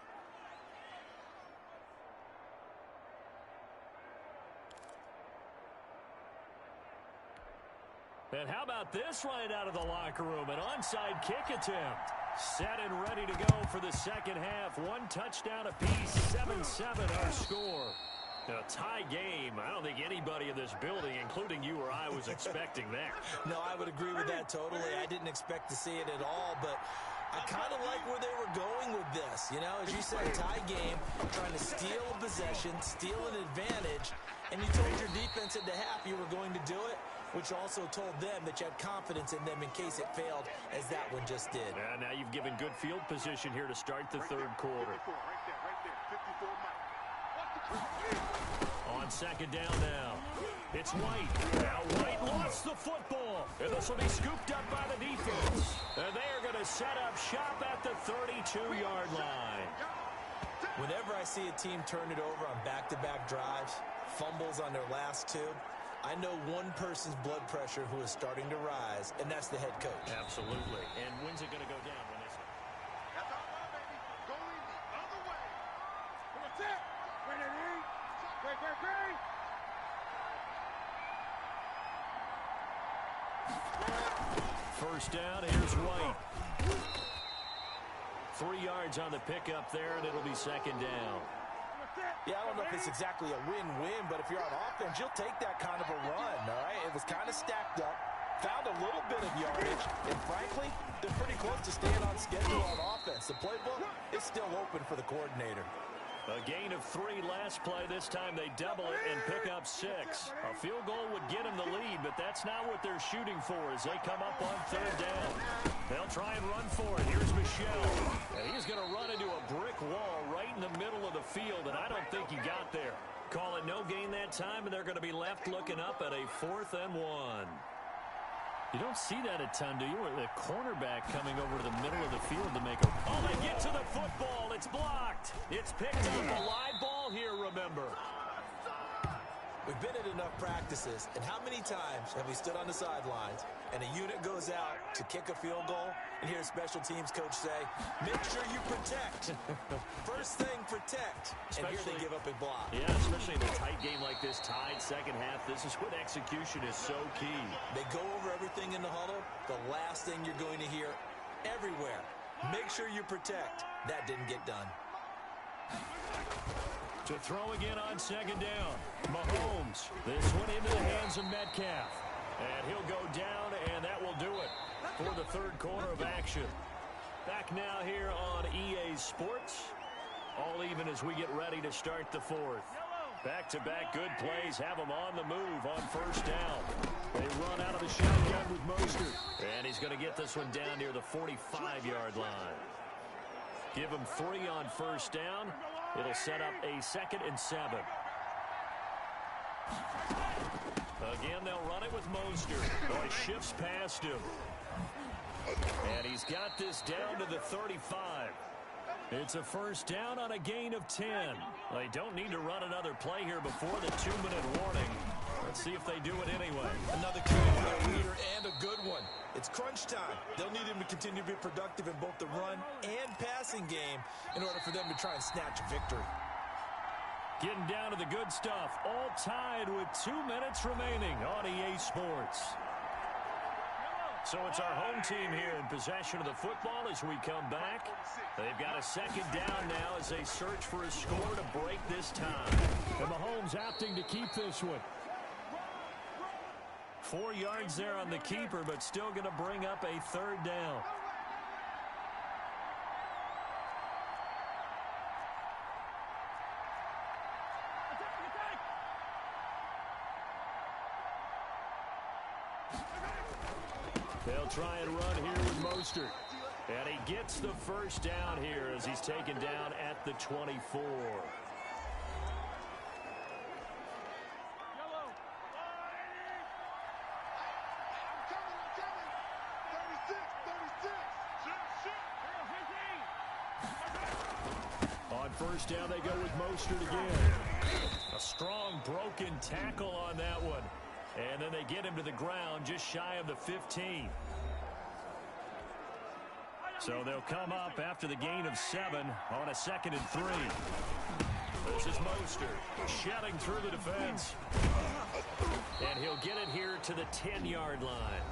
And how about this right out of the locker room? An onside kick attempt. Set and ready to go for the second half. One touchdown apiece. 7-7 our score. A tie game. I don't think anybody in this building, including you or I, was expecting that. No, I would agree with that totally. I didn't expect to see it at all, but I kind of like where they were going with this. You know, as you said, tie game, trying to steal a possession, steal an advantage, and you told your defense at the half you were going to do it, which also told them that you had confidence in them in case it failed, as that one just did. Now you've given good field position here to start the third quarter. On second down now. It's White. Now White lost the football. And this will be scooped up by the defense. And they are going to set up shop at the 32-yard line. Whenever I see a team turn it over on back-to-back drives, fumbles on their last two, I know one person's blood pressure who is starting to rise, and that's the head coach. Absolutely. And when's it going to go down when this? That's all right, baby. Going the other way. What's that? Great. First down, here's White. 3 yards on the pickup there, and it'll be second down. Yeah, I don't know if it's exactly a win-win, but if you're on offense, you'll take that kind of a run, all right? It was kind of stacked up, found a little bit of yardage, and frankly, they're pretty close to staying on schedule on offense. The playbook is still open for the coordinator. A gain of 3 last play. This time they double it and pick up 6. A field goal would get them the lead, but that's not what they're shooting for as they come up on third down. They'll try and run for it. Here's Michel. And he's going to run into a brick wall right in the middle of the field, and I don't think he got there. Call it no gain that time, and they're going to be left looking up at a 4th and 1. You don't see that a ton, do you? The cornerback coming over to the middle of the field to make a... Oh, they get to the football. It's blocked. It's picked up. A live ball here, remember. We've been at enough practices, and how many times have we stood on the sidelines and a unit goes out to kick a field goal and hear a special teams coach say, make sure you protect. First thing, protect. And here they give up a block. Yeah, especially in a tight game like this, tied second half. This is when execution is so key. They go over everything in the huddle. The last thing you're going to hear everywhere, make sure you protect. That didn't get done. To throw again on second down. Mahomes. This one into the hands of Metcalf. And he'll go down, and that will do it for the third quarter of action. Back now here on EA Sports. All even as we get ready to start the fourth. Back-to-back good plays have them on the move on first down. They run out of the shotgun with Mostert. And he's going to get this one down near the 45-yard line. Give him 3 on first down. It'll set up a 2nd and 7. Again, they'll run it with Mostert. Oh, he shifts past him. And he's got this down to the 35. It's a first down on a gain of 10. They don't need to run another play here before the 2-minute warning. Let's see if they do it anyway. Another carry leader and a good one. It's crunch time. They'll need him to continue to be productive in both the run and passing game in order for them to try and snatch a victory. Getting down to the good stuff. All tied with 2 minutes remaining on EA Sports. So it's our home team here in possession of the football as we come back. They've got a second down now as they search for a score to break this time. And Mahomes opting to keep this one. 4 yards there on the keeper, but still going to bring up a third down. They'll try and run here with Mostert. And he gets the first down here as he's taken down at the 24. first down, they go with Mostert again. A strong broken tackle on that one. And then they get him to the ground just shy of the 15. So they'll come up after the gain of 7 on a 2nd and 3. This is Mostert shedding through the defense. And he'll get it here to the 10-yard line.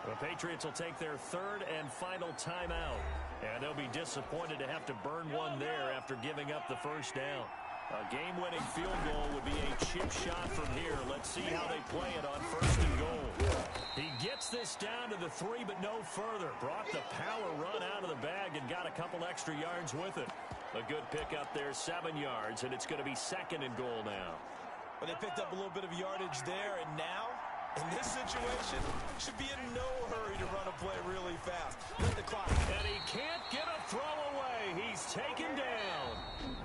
The Patriots will take their 3rd and final timeout. And they'll be disappointed to have to burn one there after giving up the first down. A game-winning field goal would be a chip shot from here. Let's see how they play it on 1st and goal. He gets this down to the 3, but no further. Brought the power run out of the bag and got a couple extra yards with it. A good pickup there, 7 yards, and it's going to be 2nd and goal now. Well, they picked up a little bit of yardage there, and now, in this situation, should be in no hurry to run a play really fast. Let the clock. And he can't get a throw away. He's taken down.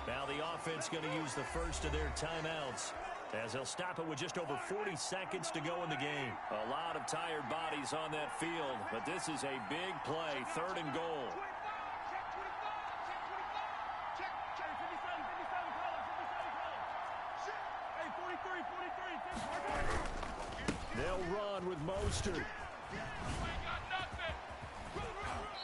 Now the offense going to use the first of their timeouts as they'll stop it with just over 40 seconds to go in the game. A lot of tired bodies on that field, but this is a big play, 3rd and goal. They'll run with Mostert.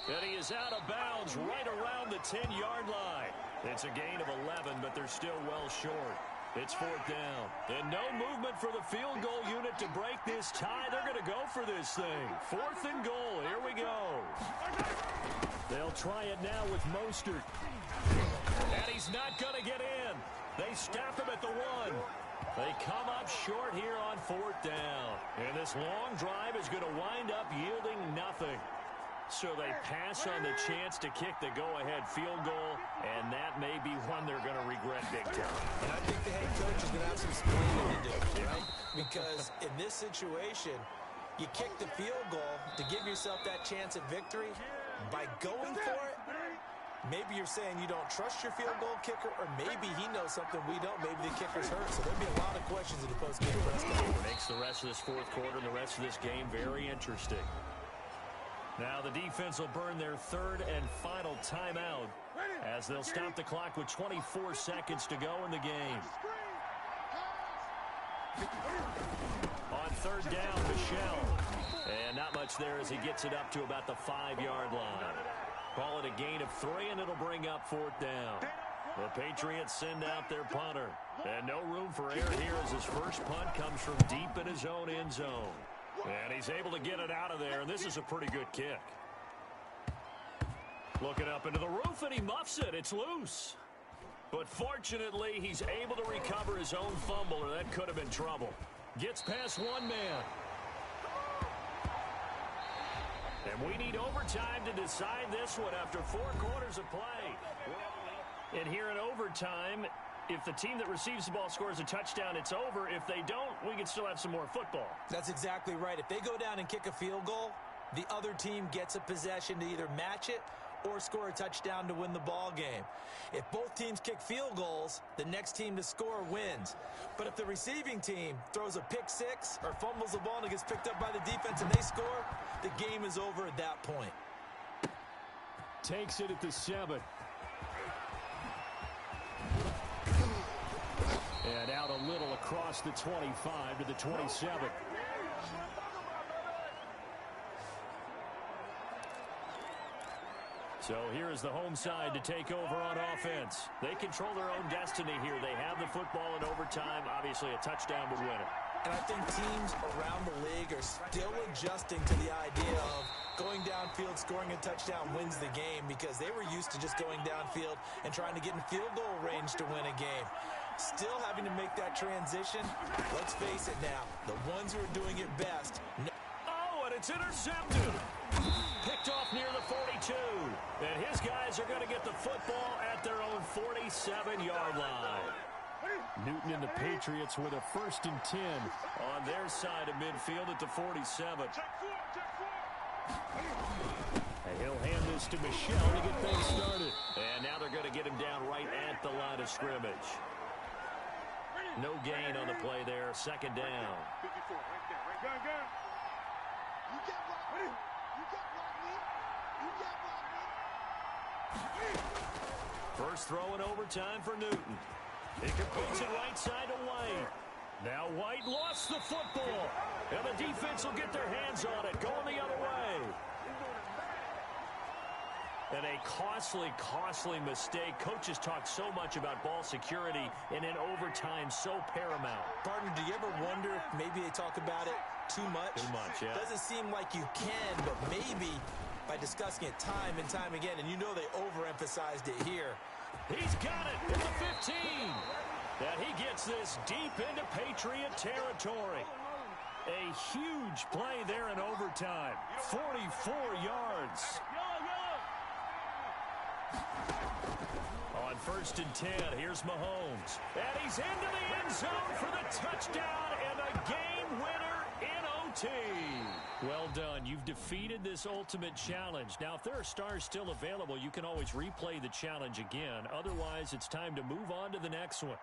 And he is out of bounds right around the 10-yard line. It's a gain of 11, but they're still well short. It's 4th down. And no movement for the field goal unit to break this tie. They're going to go for this thing. 4th and goal. Here we go. They'll try it now with Mostert. And he's not going to get in. They stop him at the 1. They come up short here on 4th down. And this long drive is going to wind up yielding nothing. So they pass on the chance to kick the go-ahead field goal, and that may be one they're going to regret big time. And I think the head coach is going to have some explaining to do, right? Because in this situation, you kick the field goal to give yourself that chance at victory. By going for it, maybe you're saying you don't trust your field goal kicker, or maybe he knows something we don't. Maybe the kicker's hurt. So there'll be a lot of questions in the post-game press conference. Makes the rest of this 4th quarter and the rest of this game very interesting. Now the defense will burn their 3rd and final timeout as they'll stop the clock with 24 seconds to go in the game. On 3rd down, Michel. And not much there as he gets it up to about the 5-yard line. Call it a gain of 3, and it'll bring up 4th down. The Patriots send out their punter. And no room for error here as his first punt comes from deep in his own end zone. And he's able to get it out of there, and this is a pretty good kick. Looking up into the roof, and he muffs it. It's loose. But fortunately, he's able to recover his own fumble, or that could have been trouble. Gets past one man. And we need overtime to decide this one after 4 quarters of play. And here in overtime, if the team that receives the ball scores a touchdown, it's over. If they don't, we can still have some more football. That's exactly right. If they go down and kick a field goal, the other team gets a possession to either match it or score a touchdown to win the ball game. If both teams kick field goals, the next team to score wins. But if the receiving team throws a pick 6 or fumbles the ball and it gets picked up by the defense and they score, the game is over at that point. Takes it at the 7. And out a little across the 25 to the 27. So here is the home side to take over on offense. They control their own destiny here. They have the football in overtime. Obviously, a touchdown would win it. And I think teams around the league are still adjusting to the idea of going downfield, scoring a touchdown wins the game, because they were used to just going downfield and trying to get in field goal range to win a game. Still having to make that transition. Let's face it now, the ones who are doing it best. Oh, and it's intercepted. Picked off near the 42. And his guys are going to get the football at their own 47-yard line. Newton and the Patriots with a 1st and 10 on their side of midfield at the 47. And he'll hand this to Michel to get things started. And now they're going to get him down right at the line of scrimmage. No gain on the play there. 2nd down. First throw in overtime for Newton. He completes it right side to White. Now White lost the football. And the defense will get their hands on it, going the other way. And a costly mistake. Coaches talk so much about ball security, and in overtime, so paramount. Partner, do you ever wonder if maybe they talk about it too much? Too much, yeah. Doesn't seem like you can, but maybe by discussing it time and time again, and you know they overemphasized it here. He's got it at the 15. And he gets this deep into Patriot territory. A huge play there in overtime. 44 yards. On 1st and 10, here's Mahomes. And he's into the end zone for the touchdown and a game winner in OT. Well done. You've defeated this ultimate challenge. Now, if there are stars still available, you can always replay the challenge again. Otherwise, it's time to move on to the next one.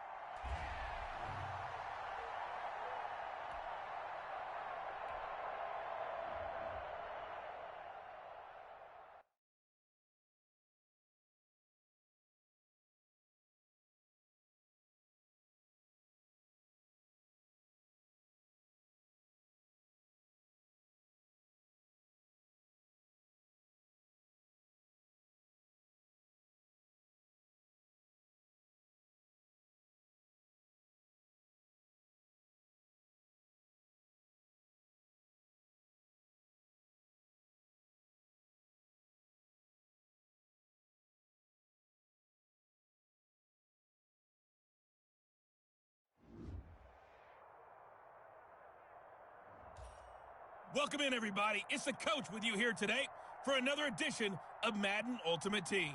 Welcome in, everybody. It's the coach with you here today for another edition of Madden Ultimate Team.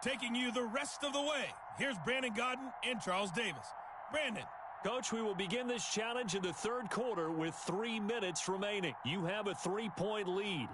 Taking you the rest of the way, here's Brandon Godden and Charles Davis. Brandon. Coach, we will begin this challenge in the third quarter with 3 minutes remaining. You have a 3-point lead.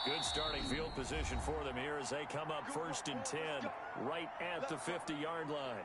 Good starting field position for them here as they come up 1st and 10, right at the 50-yard line.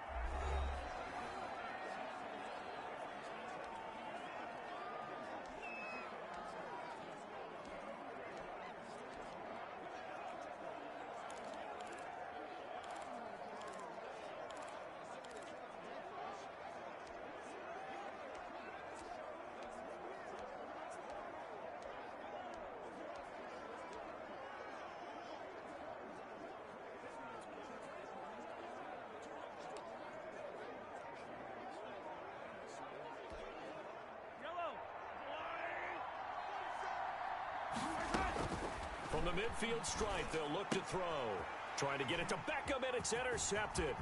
From the midfield stripe, they'll look to throw. Trying to get it to Beckham, and it's intercepted.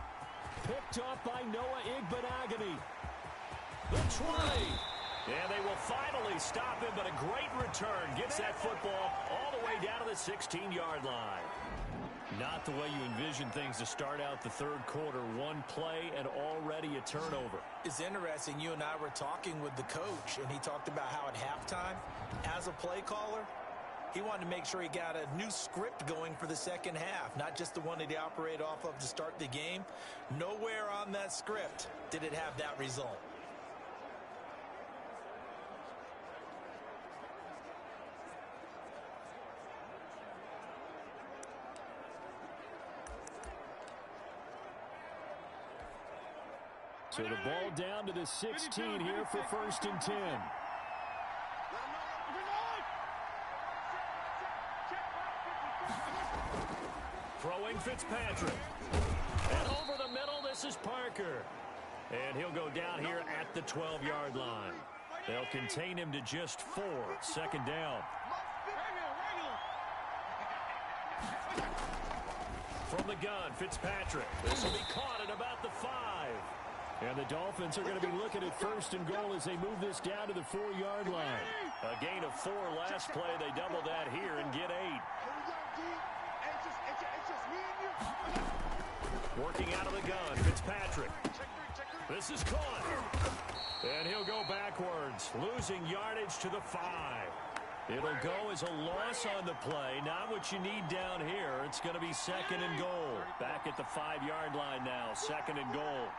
Picked off by Noah Igbenogany. The try. And they will finally stop him, but a great return. Gets that football all the way down to the 16-yard line. Not the way you envision things to start out the third quarter. One play and already a turnover. It's interesting. You and I were talking with the coach, and he talked about how at halftime, as a play caller, he wanted to make sure he got a new script going for the second half, not just the one that he operated off of to start the game. Nowhere on that script did it have that result. So the ball down to the 16 here for 1st and 10. Throwing Fitzpatrick. And over the middle, this is Parker. And he'll go down here at the 12-yard line. They'll contain him to just 4. 2nd down. From the gun, Fitzpatrick. This will be caught at about the 5. And the Dolphins are going to be looking at 1st and goal as they move this down to the 4-yard line. A gain of 4 last play. They double that here and get 8. Working out of the gun, Fitzpatrick. This is caught. And he'll go backwards, losing yardage to the 5. It'll go as a loss on the play. Not what you need down here. It's going to be 2nd and goal. Back at the 5-yard line now, 2nd and goal.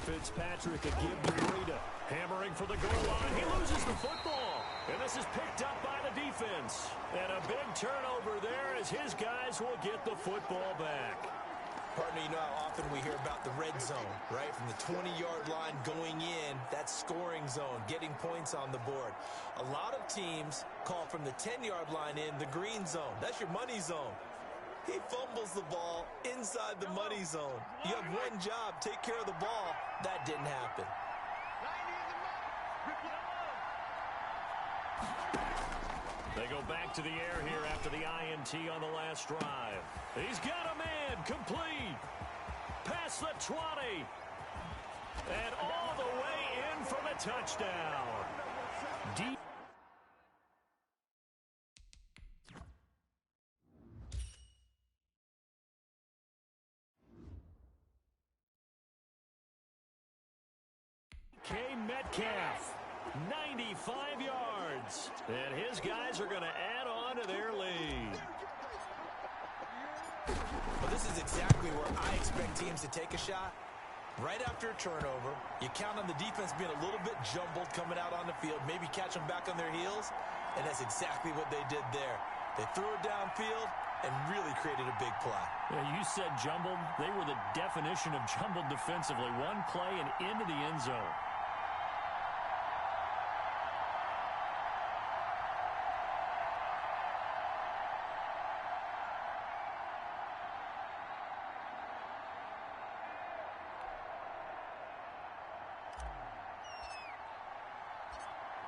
Fitzpatrick a give to Breida. Hammering for the goal line. He loses the football. And this is picked up by the defense. And a big turnover there as his guys will get the football back. Partner, you know how often we hear about the red zone, right? From the 20-yard line going in, that scoring zone, getting points on the board. A lot of teams call from the 10-yard line in the green zone. That's your money zone. He fumbles the ball inside the money zone. You have one job, take care of the ball. That didn't happen. They go back to the air here after the INT on the last drive. He's got a man, complete. Past the 20. And all the way in for the touchdown. Deep. Metcalf, 95 yards. And his guys are going to add on to their lead. Well, this is exactly where I expect teams to take a shot. Right after a turnover, you count on the defense being a little bit jumbled coming out on the field, maybe catch them back on their heels, and that's exactly what they did there. They threw it downfield and really created a big play. Yeah, you said jumbled. They were the definition of jumbled defensively. One play and into the end zone.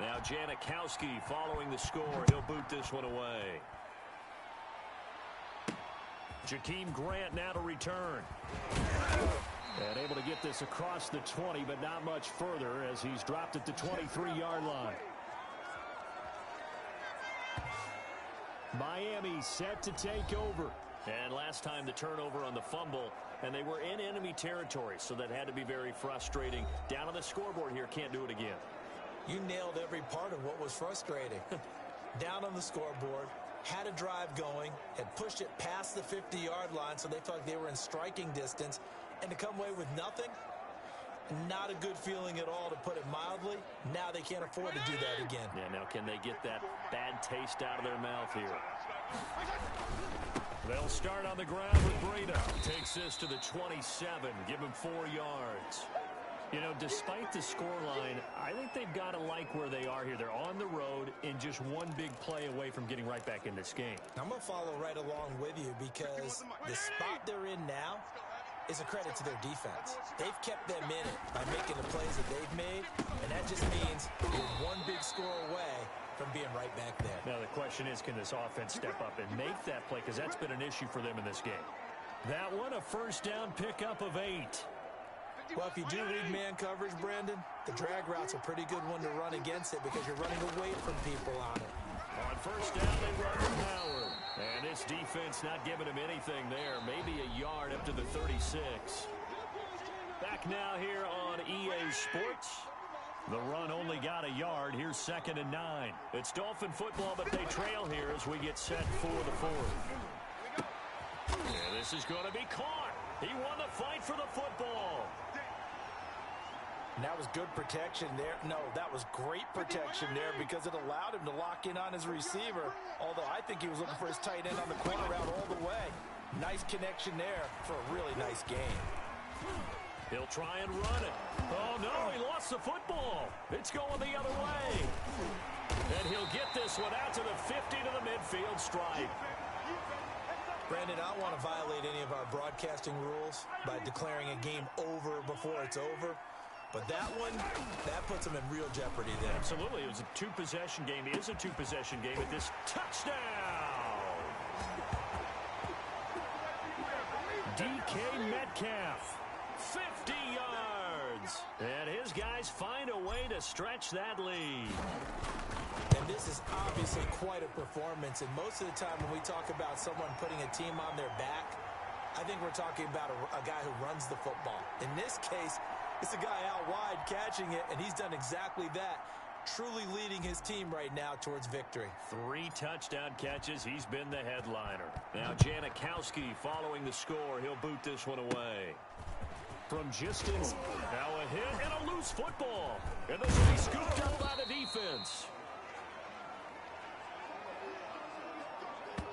Now Janikowski following the score. He'll boot this one away. Jakeem Grant now to return. And able to get this across the 20, but not much further as he's dropped at the 23-yard line. Miami set to take over. And last time the turnover on the fumble, and they were in enemy territory, so that had to be very frustrating. Down on the scoreboard here, can't do it again. You nailed every part of what was frustrating. Down on the scoreboard, had a drive going, had pushed it past the 50-yard line, so they felt like they were in striking distance, and to come away with nothing, not a good feeling at all, to put it mildly. Now they can't afford to do that again. Yeah, now can they get that bad taste out of their mouth here? They'll start on the ground with Breida. Takes this to the 27, give him 4 yards. You know, despite the scoreline, I think they've got to like where they are here. They're on the road and just one big play away from getting right back in this game. I'm going to follow right along with you because the spot they're in now is a credit to their defense. They've kept them in it by making the plays that they've made, and that just means you're one big score away from being right back there. Now, the question is, can this offense step up and make that play? Because that's been an issue for them in this game. That one, a first down pickup of 8. Well, if you do read man coverage, Brandon, the drag route's a pretty good one to run against it because you're running away from people on it. On first down, they run to Howard. And this defense not giving him anything there. Maybe a yard up to the 36. Back now here on EA Sports. The run only got a yard. Here's 2nd and 9. It's Dolphin football, but they trail here as we get set for the 4th. Yeah, this is going to be caught. He won the fight for the football. And that was good protection there. No, that was great protection there because it allowed him to lock in on his receiver. Although I think he was looking for his tight end on the corner route all the way. Nice connection there for a really nice game. He'll try and run it. Oh, no, he lost the football. It's going the other way. And he'll get this one out to the 50 to the midfield stripe. Brandon, I don't want to violate any of our broadcasting rules by declaring a game over before it's over. But that one, that puts him in real jeopardy there. Absolutely. It was a two-possession game. It is a two-possession game at this touchdown. DK Metcalf. 50 yards. And his guys find a way to stretch that lead. And this is obviously quite a performance. And most of the time when we talk about someone putting a team on their back, I think we're talking about a guy who runs the football. In this case, it's a guy out wide catching it, and he's done exactly that, truly leading his team right now towards victory. 3 touchdown catches. He's been the headliner. Now Janikowski following the score. He'll boot this one away. From just inside. Now a hit and a loose football. And this will be scooped up by the defense.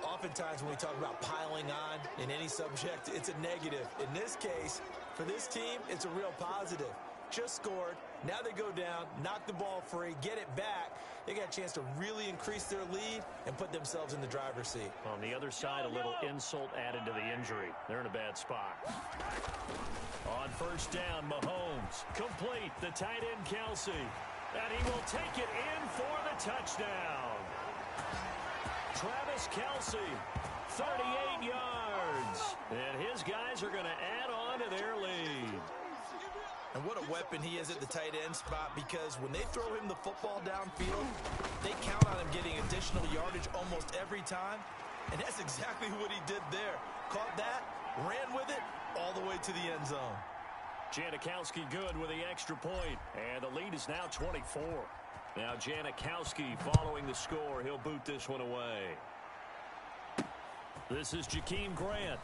Oftentimes when we talk about piling on in any subject, it's a negative. In this case, for this team, it's a real positive. Just scored. Now they go down, knock the ball free, get it back. They got a chance to really increase their lead and put themselves in the driver's seat. On the other side, a little insult added to the injury. They're in a bad spot. On first down, Mahomes. Complete. The tight end, Kelsey. And he will take it in for the touchdown. Travis Kelsey, 38 yards. And his guys are going to add on to their lead. And what a weapon he is at the tight end spot, because when they throw him the football downfield, they count on him getting additional yardage almost every time. And that's exactly what he did there. Caught that, ran with it, all the way to the end zone. Janikowski good with the extra point. And the lead is now 24. Now Janikowski following the score. He'll boot this one away. This is Jakeem Grant.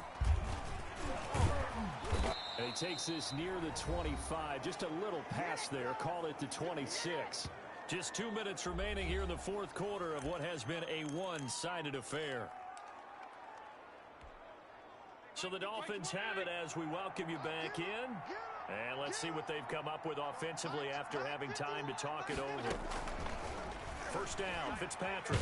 And he takes this near the 25. Just a little pass there. Call it the 26. Just 2 minutes remaining here in the 4th quarter of what has been a one-sided affair. So the Dolphins have it as we welcome you back in. And let's see what they've come up with offensively after having time to talk it over. First down, Fitzpatrick.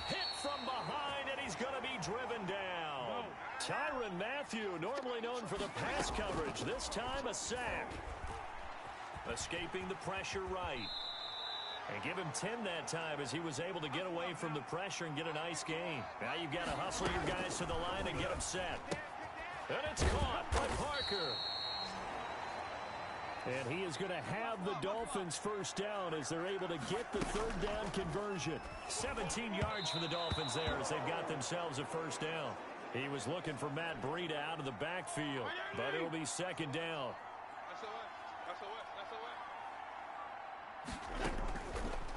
Hit from behind, and he's going to be driven down. Tyrann Mathieu, normally known for the pass coverage, this time a sack. Escaping the pressure right. And give him 10 that time as he was able to get away from the pressure and get a nice gain. Now you've got to hustle your guys to the line and get them set. And it's caught by Parker. And he is going to have the Dolphins first down as they're able to get the 3rd down conversion. 17 yards for the Dolphins there as they've got themselves a first down. He was looking for Matt Breida out of the backfield, but it'll be 2nd down.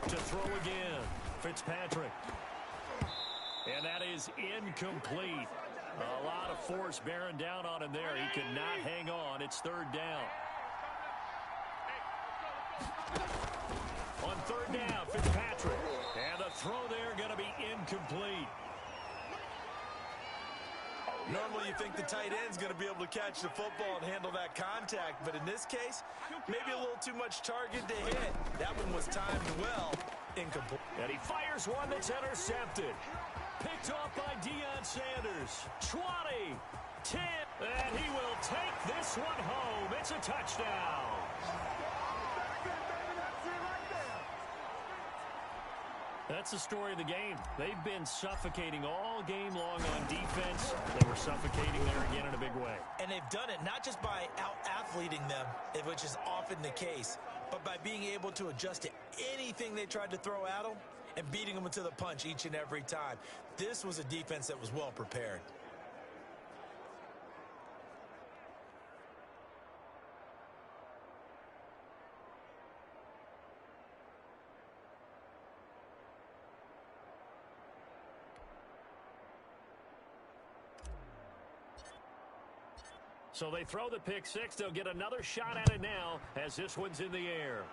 To throw again, Fitzpatrick. And that is incomplete. A lot of force bearing down on him there. He could not hang on. It's 3rd down. On 3rd down, Fitzpatrick. And the throw there going to be incomplete. Normally you think the tight end's going to be able to catch the football and handle that contact, but in this case, maybe a little too much target to hit. That one was timed well. Incomplete. And he fires one that's intercepted. Picked off by Deion Sanders. 20, 10, and he will take this one home. It's a touchdown. That's the story of the game. They've been suffocating all game long on defense. They were suffocating there again in a big way. And they've done it not just by out-athleting them, which is often the case, but by being able to adjust to anything they tried to throw at them and beating them to the punch each and every time. This was a defense that was well prepared. So they throw the pick six. They'll get another shot at it now as this one's in the air.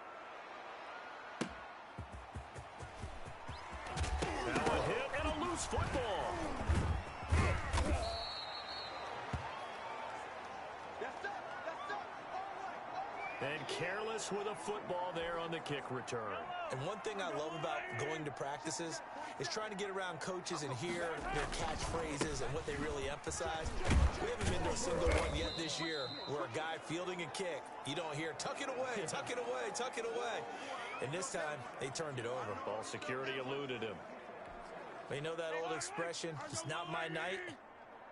Now a hit and a loose football. And careless with a football there on the kick return. And one thing I love about going to practices is trying to get around coaches and hear their catchphrases and what they really emphasize. We haven't been to a single one yet this year where a guy fielding a kick, you don't hear, tuck it away, tuck it away, tuck it away. And this time, they turned it over. Ball security eluded him. They know that old expression, it's not my night.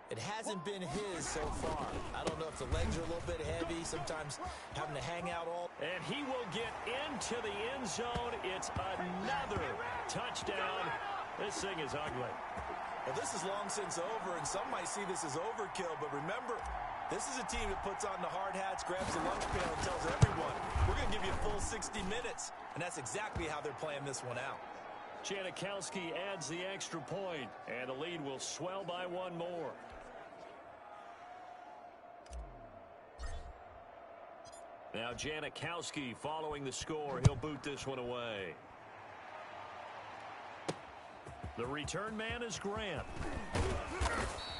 It hasn't been his so far. I don't know if the legs are a little bit heavy, sometimes having to hang out all. And he will get into the end zone. It's another touchdown. This thing is ugly. Well, this is long since over, and some might see this as overkill, but remember, this is a team that puts on the hard hats, grabs the lunch pail, and tells everyone, we're going to give you a full 60 minutes. And that's exactly how they're playing this one out. Janikowski adds the extra point, and the lead will swell by one more. Now Janikowski following the score. He'll boot this one away. The return man is Grant.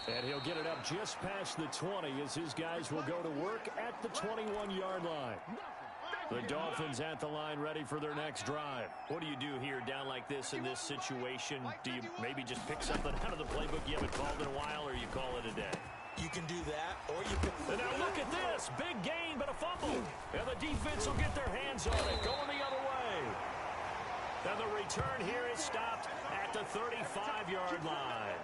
And he'll get it up just past the 20 as his guys will go to work at the 21-yard line. The Dolphins at the line ready for their next drive. What do you do here down like this in this situation? Do you maybe just pick something out of the playbook you haven't called in a while, or you call it a day? You can do that, or you can... And now look at this. Big gain, but a fumble. And the defense will get their hands on it, going the other way. And the return here is stopped at the 35-yard line.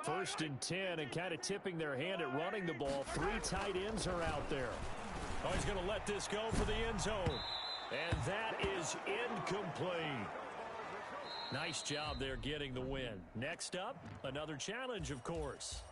First and 10, and kind of tipping their hand at running the ball. Three tight ends are out there. Oh, he's going to let this go for the end zone. And that is incomplete. Nice job there getting the win. Next up, another challenge, of course.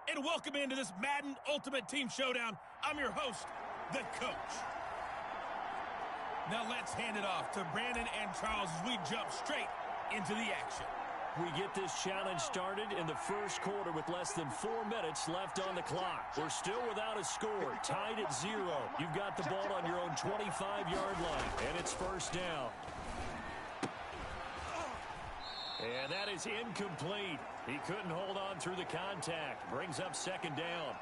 and welcome into this Madden Ultimate Team Showdown. I'm your host, the Coach. Now let's hand it off to Brandon and Charles as we jump straight into the action. We get this challenge started in the first quarter with less than 4 minutes left on the clock. We're still without a score, tied at 0. You've got the ball on your own 25-yard line, and it's first down. And that is incomplete. He couldn't hold on through the contact. Brings up second down.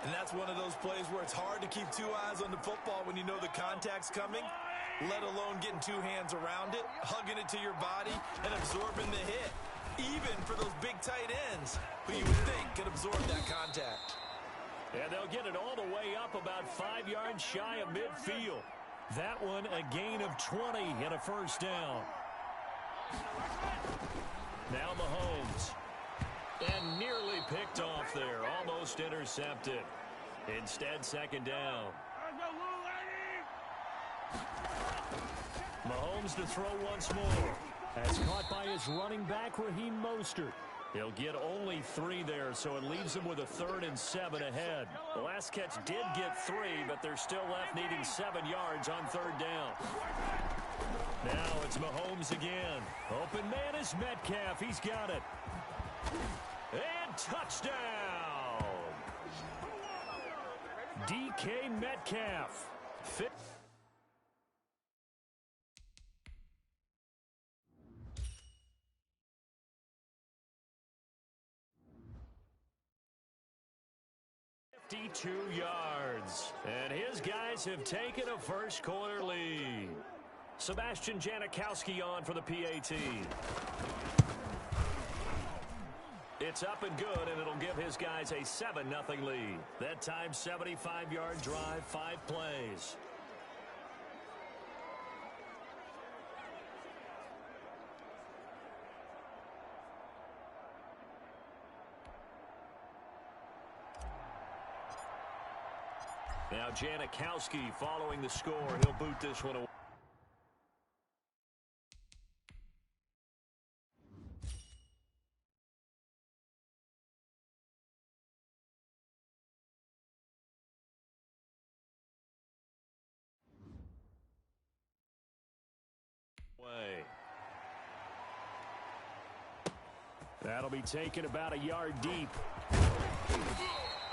And that's one of those plays where it's hard to keep 2 eyes on the football when you know the contact's coming, let alone getting 2 hands around it, hugging it to your body, and absorbing the hit. Even for those big tight ends who you would think could absorb that contact. And they'll get it all the way up about 5 yards shy of midfield. That one a gain of 20 and a first down. Now Mahomes. And nearly picked off there. Almost intercepted. Instead, second down. Mahomes to throw once more. That's caught by his running back, Raheem Mostert. He'll get only 3 there, so it leaves him with a 3rd and 7 ahead. The last catch did get 3, but they're still left needing 7 yards on 3rd down. Now it's Mahomes again. Open man is Metcalf. He's got it. And touchdown! DK Metcalf. yards. And his guys have taken a first quarter lead. Sebastian Janikowski on for the PAT. It's up and good, and it'll give his guys a 7-0 lead. That time, 75-yard drive, 5 plays. Now Janikowski following the score. He'll boot this one away. That'll be taken about a yard deep.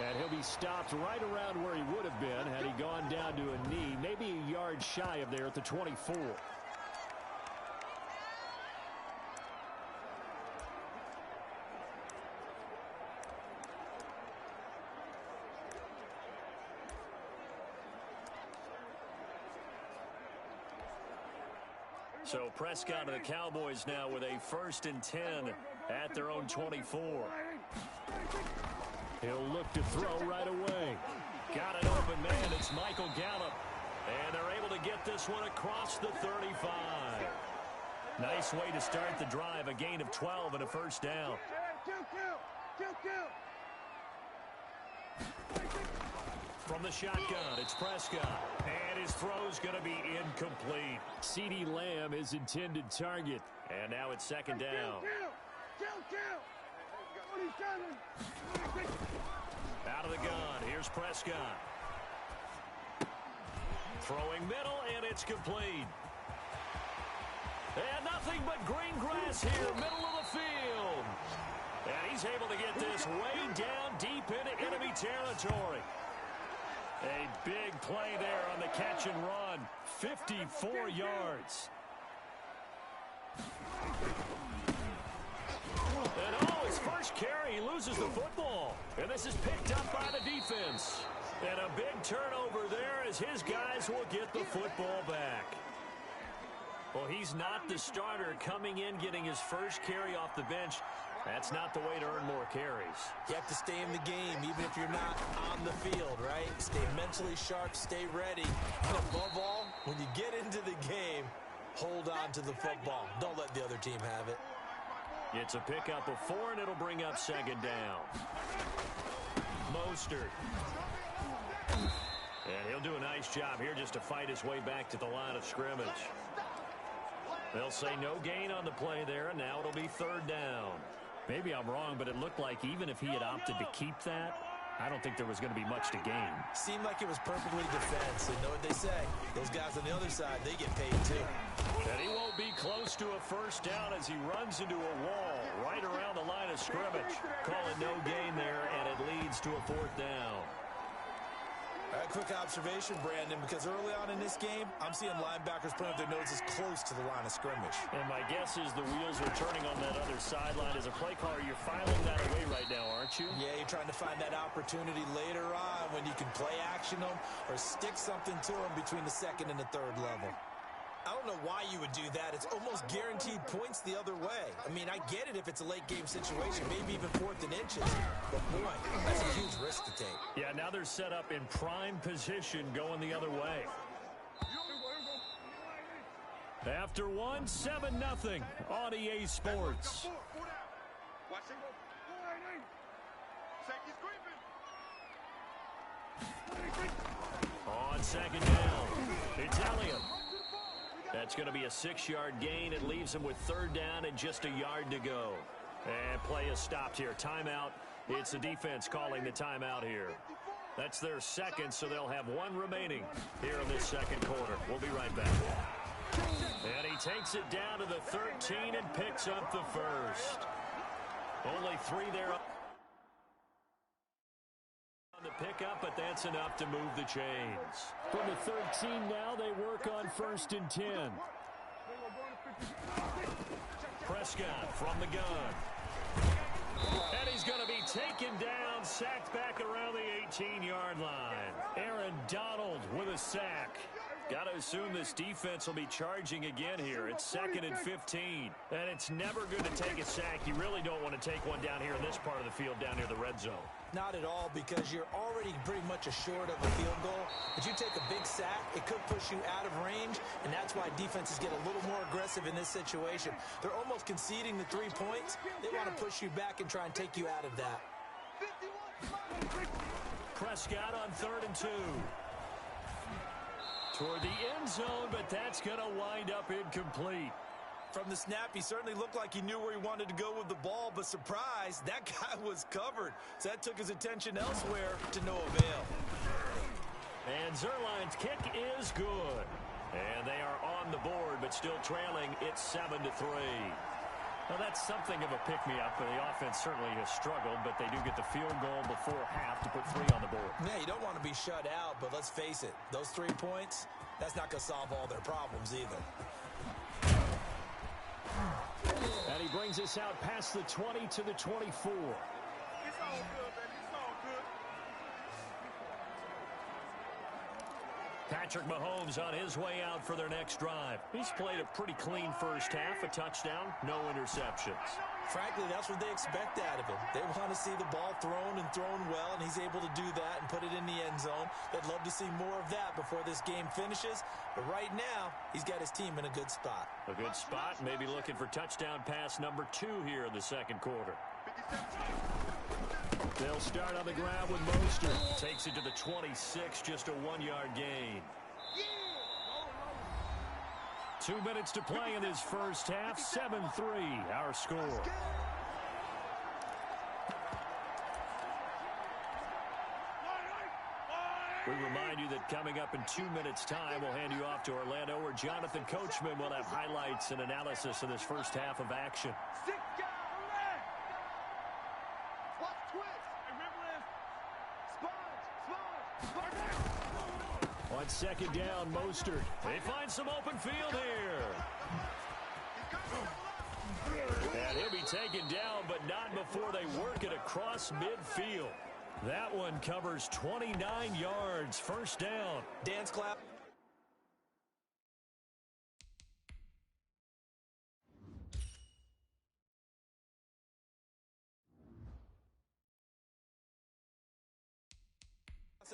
And he'll be stopped right around where he would have been had he gone down to a knee, maybe a yard shy of there at the 24. So Prescott and the Cowboys now with a 1st and 10 at their own 24. He'll look to throw right away. Got an open man. It's Michael Gallup. And they're able to get this one across the 35. Nice way to start the drive. A gain of 12 and a first down. From the shotgun, it's Prescott. And his throw's going to be incomplete. CeeDee Lamb, his intended target. And now it's second down. Out of the gun, here's Prescott. Throwing middle, and it's complete. And nothing but green grass here, middle of the field. And he's able to get this way down deep into enemy territory. A big play there on the catch and run. 54 yards. And his first carry, he loses the football. And this is picked up by the defense. And a big turnover there as his guys will get the football back. Well, he's not the starter coming in, getting his first carry off the bench. That's not the way to earn more carries. You have to stay in the game, even if you're not on the field, right? Stay mentally sharp, stay ready. And above all, when you get into the game, hold on to the football. Don't let the other team have it. It's a pickup of 4, and it'll bring up second down. Mostert. And he'll do a nice job here just to fight his way back to the line of scrimmage. They'll say no gain on the play there, and now it'll be 3rd down. Maybe I'm wrong, but it looked like even if he had opted to keep that, I don't think there was going to be much to gain. Seemed like it was perfectly defense. And know what they say? Those guys on the other side, they get paid too. And he won't be close to a first down as he runs into a wall right around the line of scrimmage. Call it no gain there, and it leads to a fourth down. A quick observation, Brandon, because early on in this game, I'm seeing linebackers putting up their noses close to the line of scrimmage. And my guess is the wheels are turning on that other sideline. As a play caller, you're filing that away right now, aren't you? Yeah, you're trying to find that opportunity later on when you can play action them or stick something to them between the second and the third level. I don't know why you would do that. It's almost guaranteed points the other way. I mean, I get it if it's a late game situation, maybe even 4th and inches. But boy, that's a huge risk to take. Yeah, now they're set up in prime position going the other way. After one, 7-0 on EA Sports. On second down, Italian. That's going to be a 6-yard gain. It leaves him with 3rd down and just a yard to go. And play is stopped here. Timeout. It's the defense calling the timeout here. That's their second, so they'll have one remaining here in this second quarter. We'll be right back. And he takes it down to the 13 and picks up the first. Only 3 there on the pickup, but that's enough to move the chains. From the 13 now, they work on 1st and 10. Prescott from the gun. And he's going to be taken down, sacked back around the 18-yard line. Aaron Donald with a sack. Got to assume this defense will be charging again here. It's 2nd and 15. And it's never good to take a sack. You really don't want to take one down here in this part of the field down near the red zone. Not at all, because you're already pretty much assured of a field goal. But you take a big sack, it could push you out of range, and that's why defenses get a little more aggressive in this situation. They're almost conceding the 3 points. They want to push you back and try and take you out of that. Prescott on 3rd and 2. Toward the end zone, but that's going to wind up incomplete. From the snap, he certainly looked like he knew where he wanted to go with the ball, but surprise, that guy was covered. So that took his attention elsewhere to no avail. And Zerline's kick is good. And they are on the board, but still trailing. It's 7-3. Now, that's something of a pick-me-up. The offense certainly has struggled, but they do get the field goal before half to put 3 on the board. Yeah, you don't want to be shut out, but let's face it, those 3 points, that's not going to solve all their problems either. And he brings us out past the 20 to the 24. It's all good, baby. It's all good. Patrick Mahomes on his way out for their next drive. He's played a pretty clean first half, a touchdown, no interceptions. Frankly, that's what they expect out of him. They want to see the ball thrown and thrown well, and he's able to do that and put it in the end zone. They'd love to see more of that before this game finishes. But right now, he's got his team in a good spot. A good spot, maybe looking for touchdown pass number 2 here in the second quarter. They'll start on the ground with Mostert. Takes it to the 26, just a 1-yard gain. 2 minutes to play in this first half. 7-3, our score. We remind you that coming up in 2 minutes' time, we'll hand you off to Orlando, where Jonathan Coachman will have highlights and analysis of this first half of action. On second down, Mostert. They find some open field here. And he'll be taken down, but not before they work it across midfield. That one covers 29 yards. First down. Dance clap.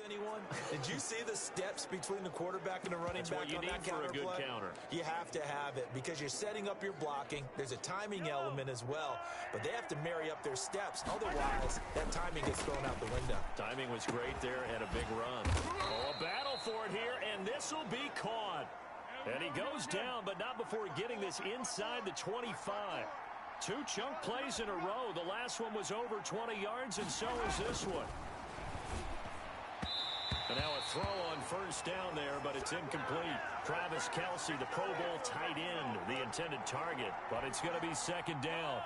Anyone? Did you see the steps between the quarterback and the running That's back what you on need that for counter a good play? counter. You have to have it because you're setting up your blocking. There's a timing element as well, but they have to marry up their steps. Otherwise, that timing gets thrown out the window. Timing was great there and a big run. Oh, a battle for it here, and this will be caught. And he goes down, but not before getting this inside the 25. 2 chunk plays in a row. The last one was over 20 yards, and so is this one. And now a throw on first down there, but it's incomplete. Travis Kelce, the Pro Bowl tight end, the intended target, but it's going to be second down.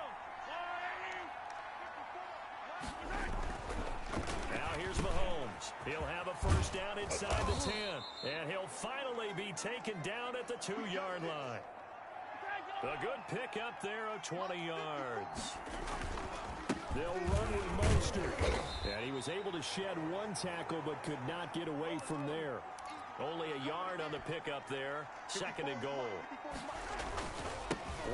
Now here's Mahomes. He'll have a first down inside the 10, and he'll finally be taken down at the 2-yard line. A good pickup there of 20 yards. They'll run with Mostert. And he was able to shed 1 tackle but could not get away from there. Only a yard on the pickup there. 2nd and goal.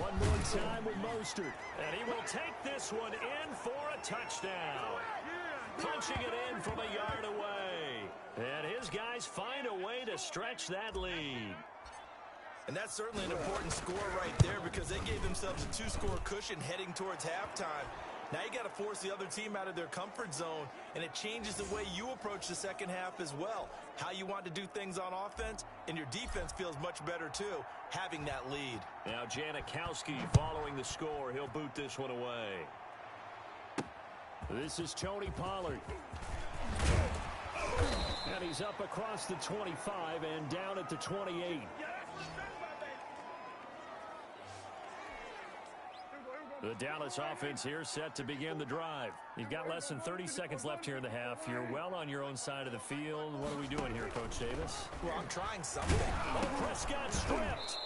One more time with Mostert. And he will take this one in for a touchdown. Punching it in from a yard away. And his guys find a way to stretch that lead. And that's certainly an important score right there because they gave themselves a 2-score cushion heading towards halftime. Now you got to force the other team out of their comfort zone, and it changes the way you approach the second half as well. How you want to do things on offense, and your defense feels much better too, having that lead. Now Janikowski following the score. He'll boot this one away. This is Tony Pollard. And he's up across the 25 and down at the 28. The Dallas offense here set to begin the drive. You've got less than 30 seconds left here in the half. You're well on your own side of the field. What are we doing here, Coach Davis? Well, I'm trying something. Oh, Prescott stripped.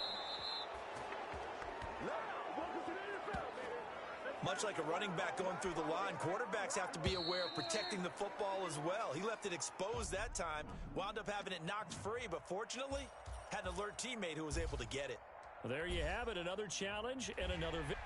Much like a running back going through the line, quarterbacks have to be aware of protecting the football as well. He left it exposed that time, wound up having it knocked free, but fortunately, had an alert teammate who was able to get it. Well, there you have it, another challenge and another victory.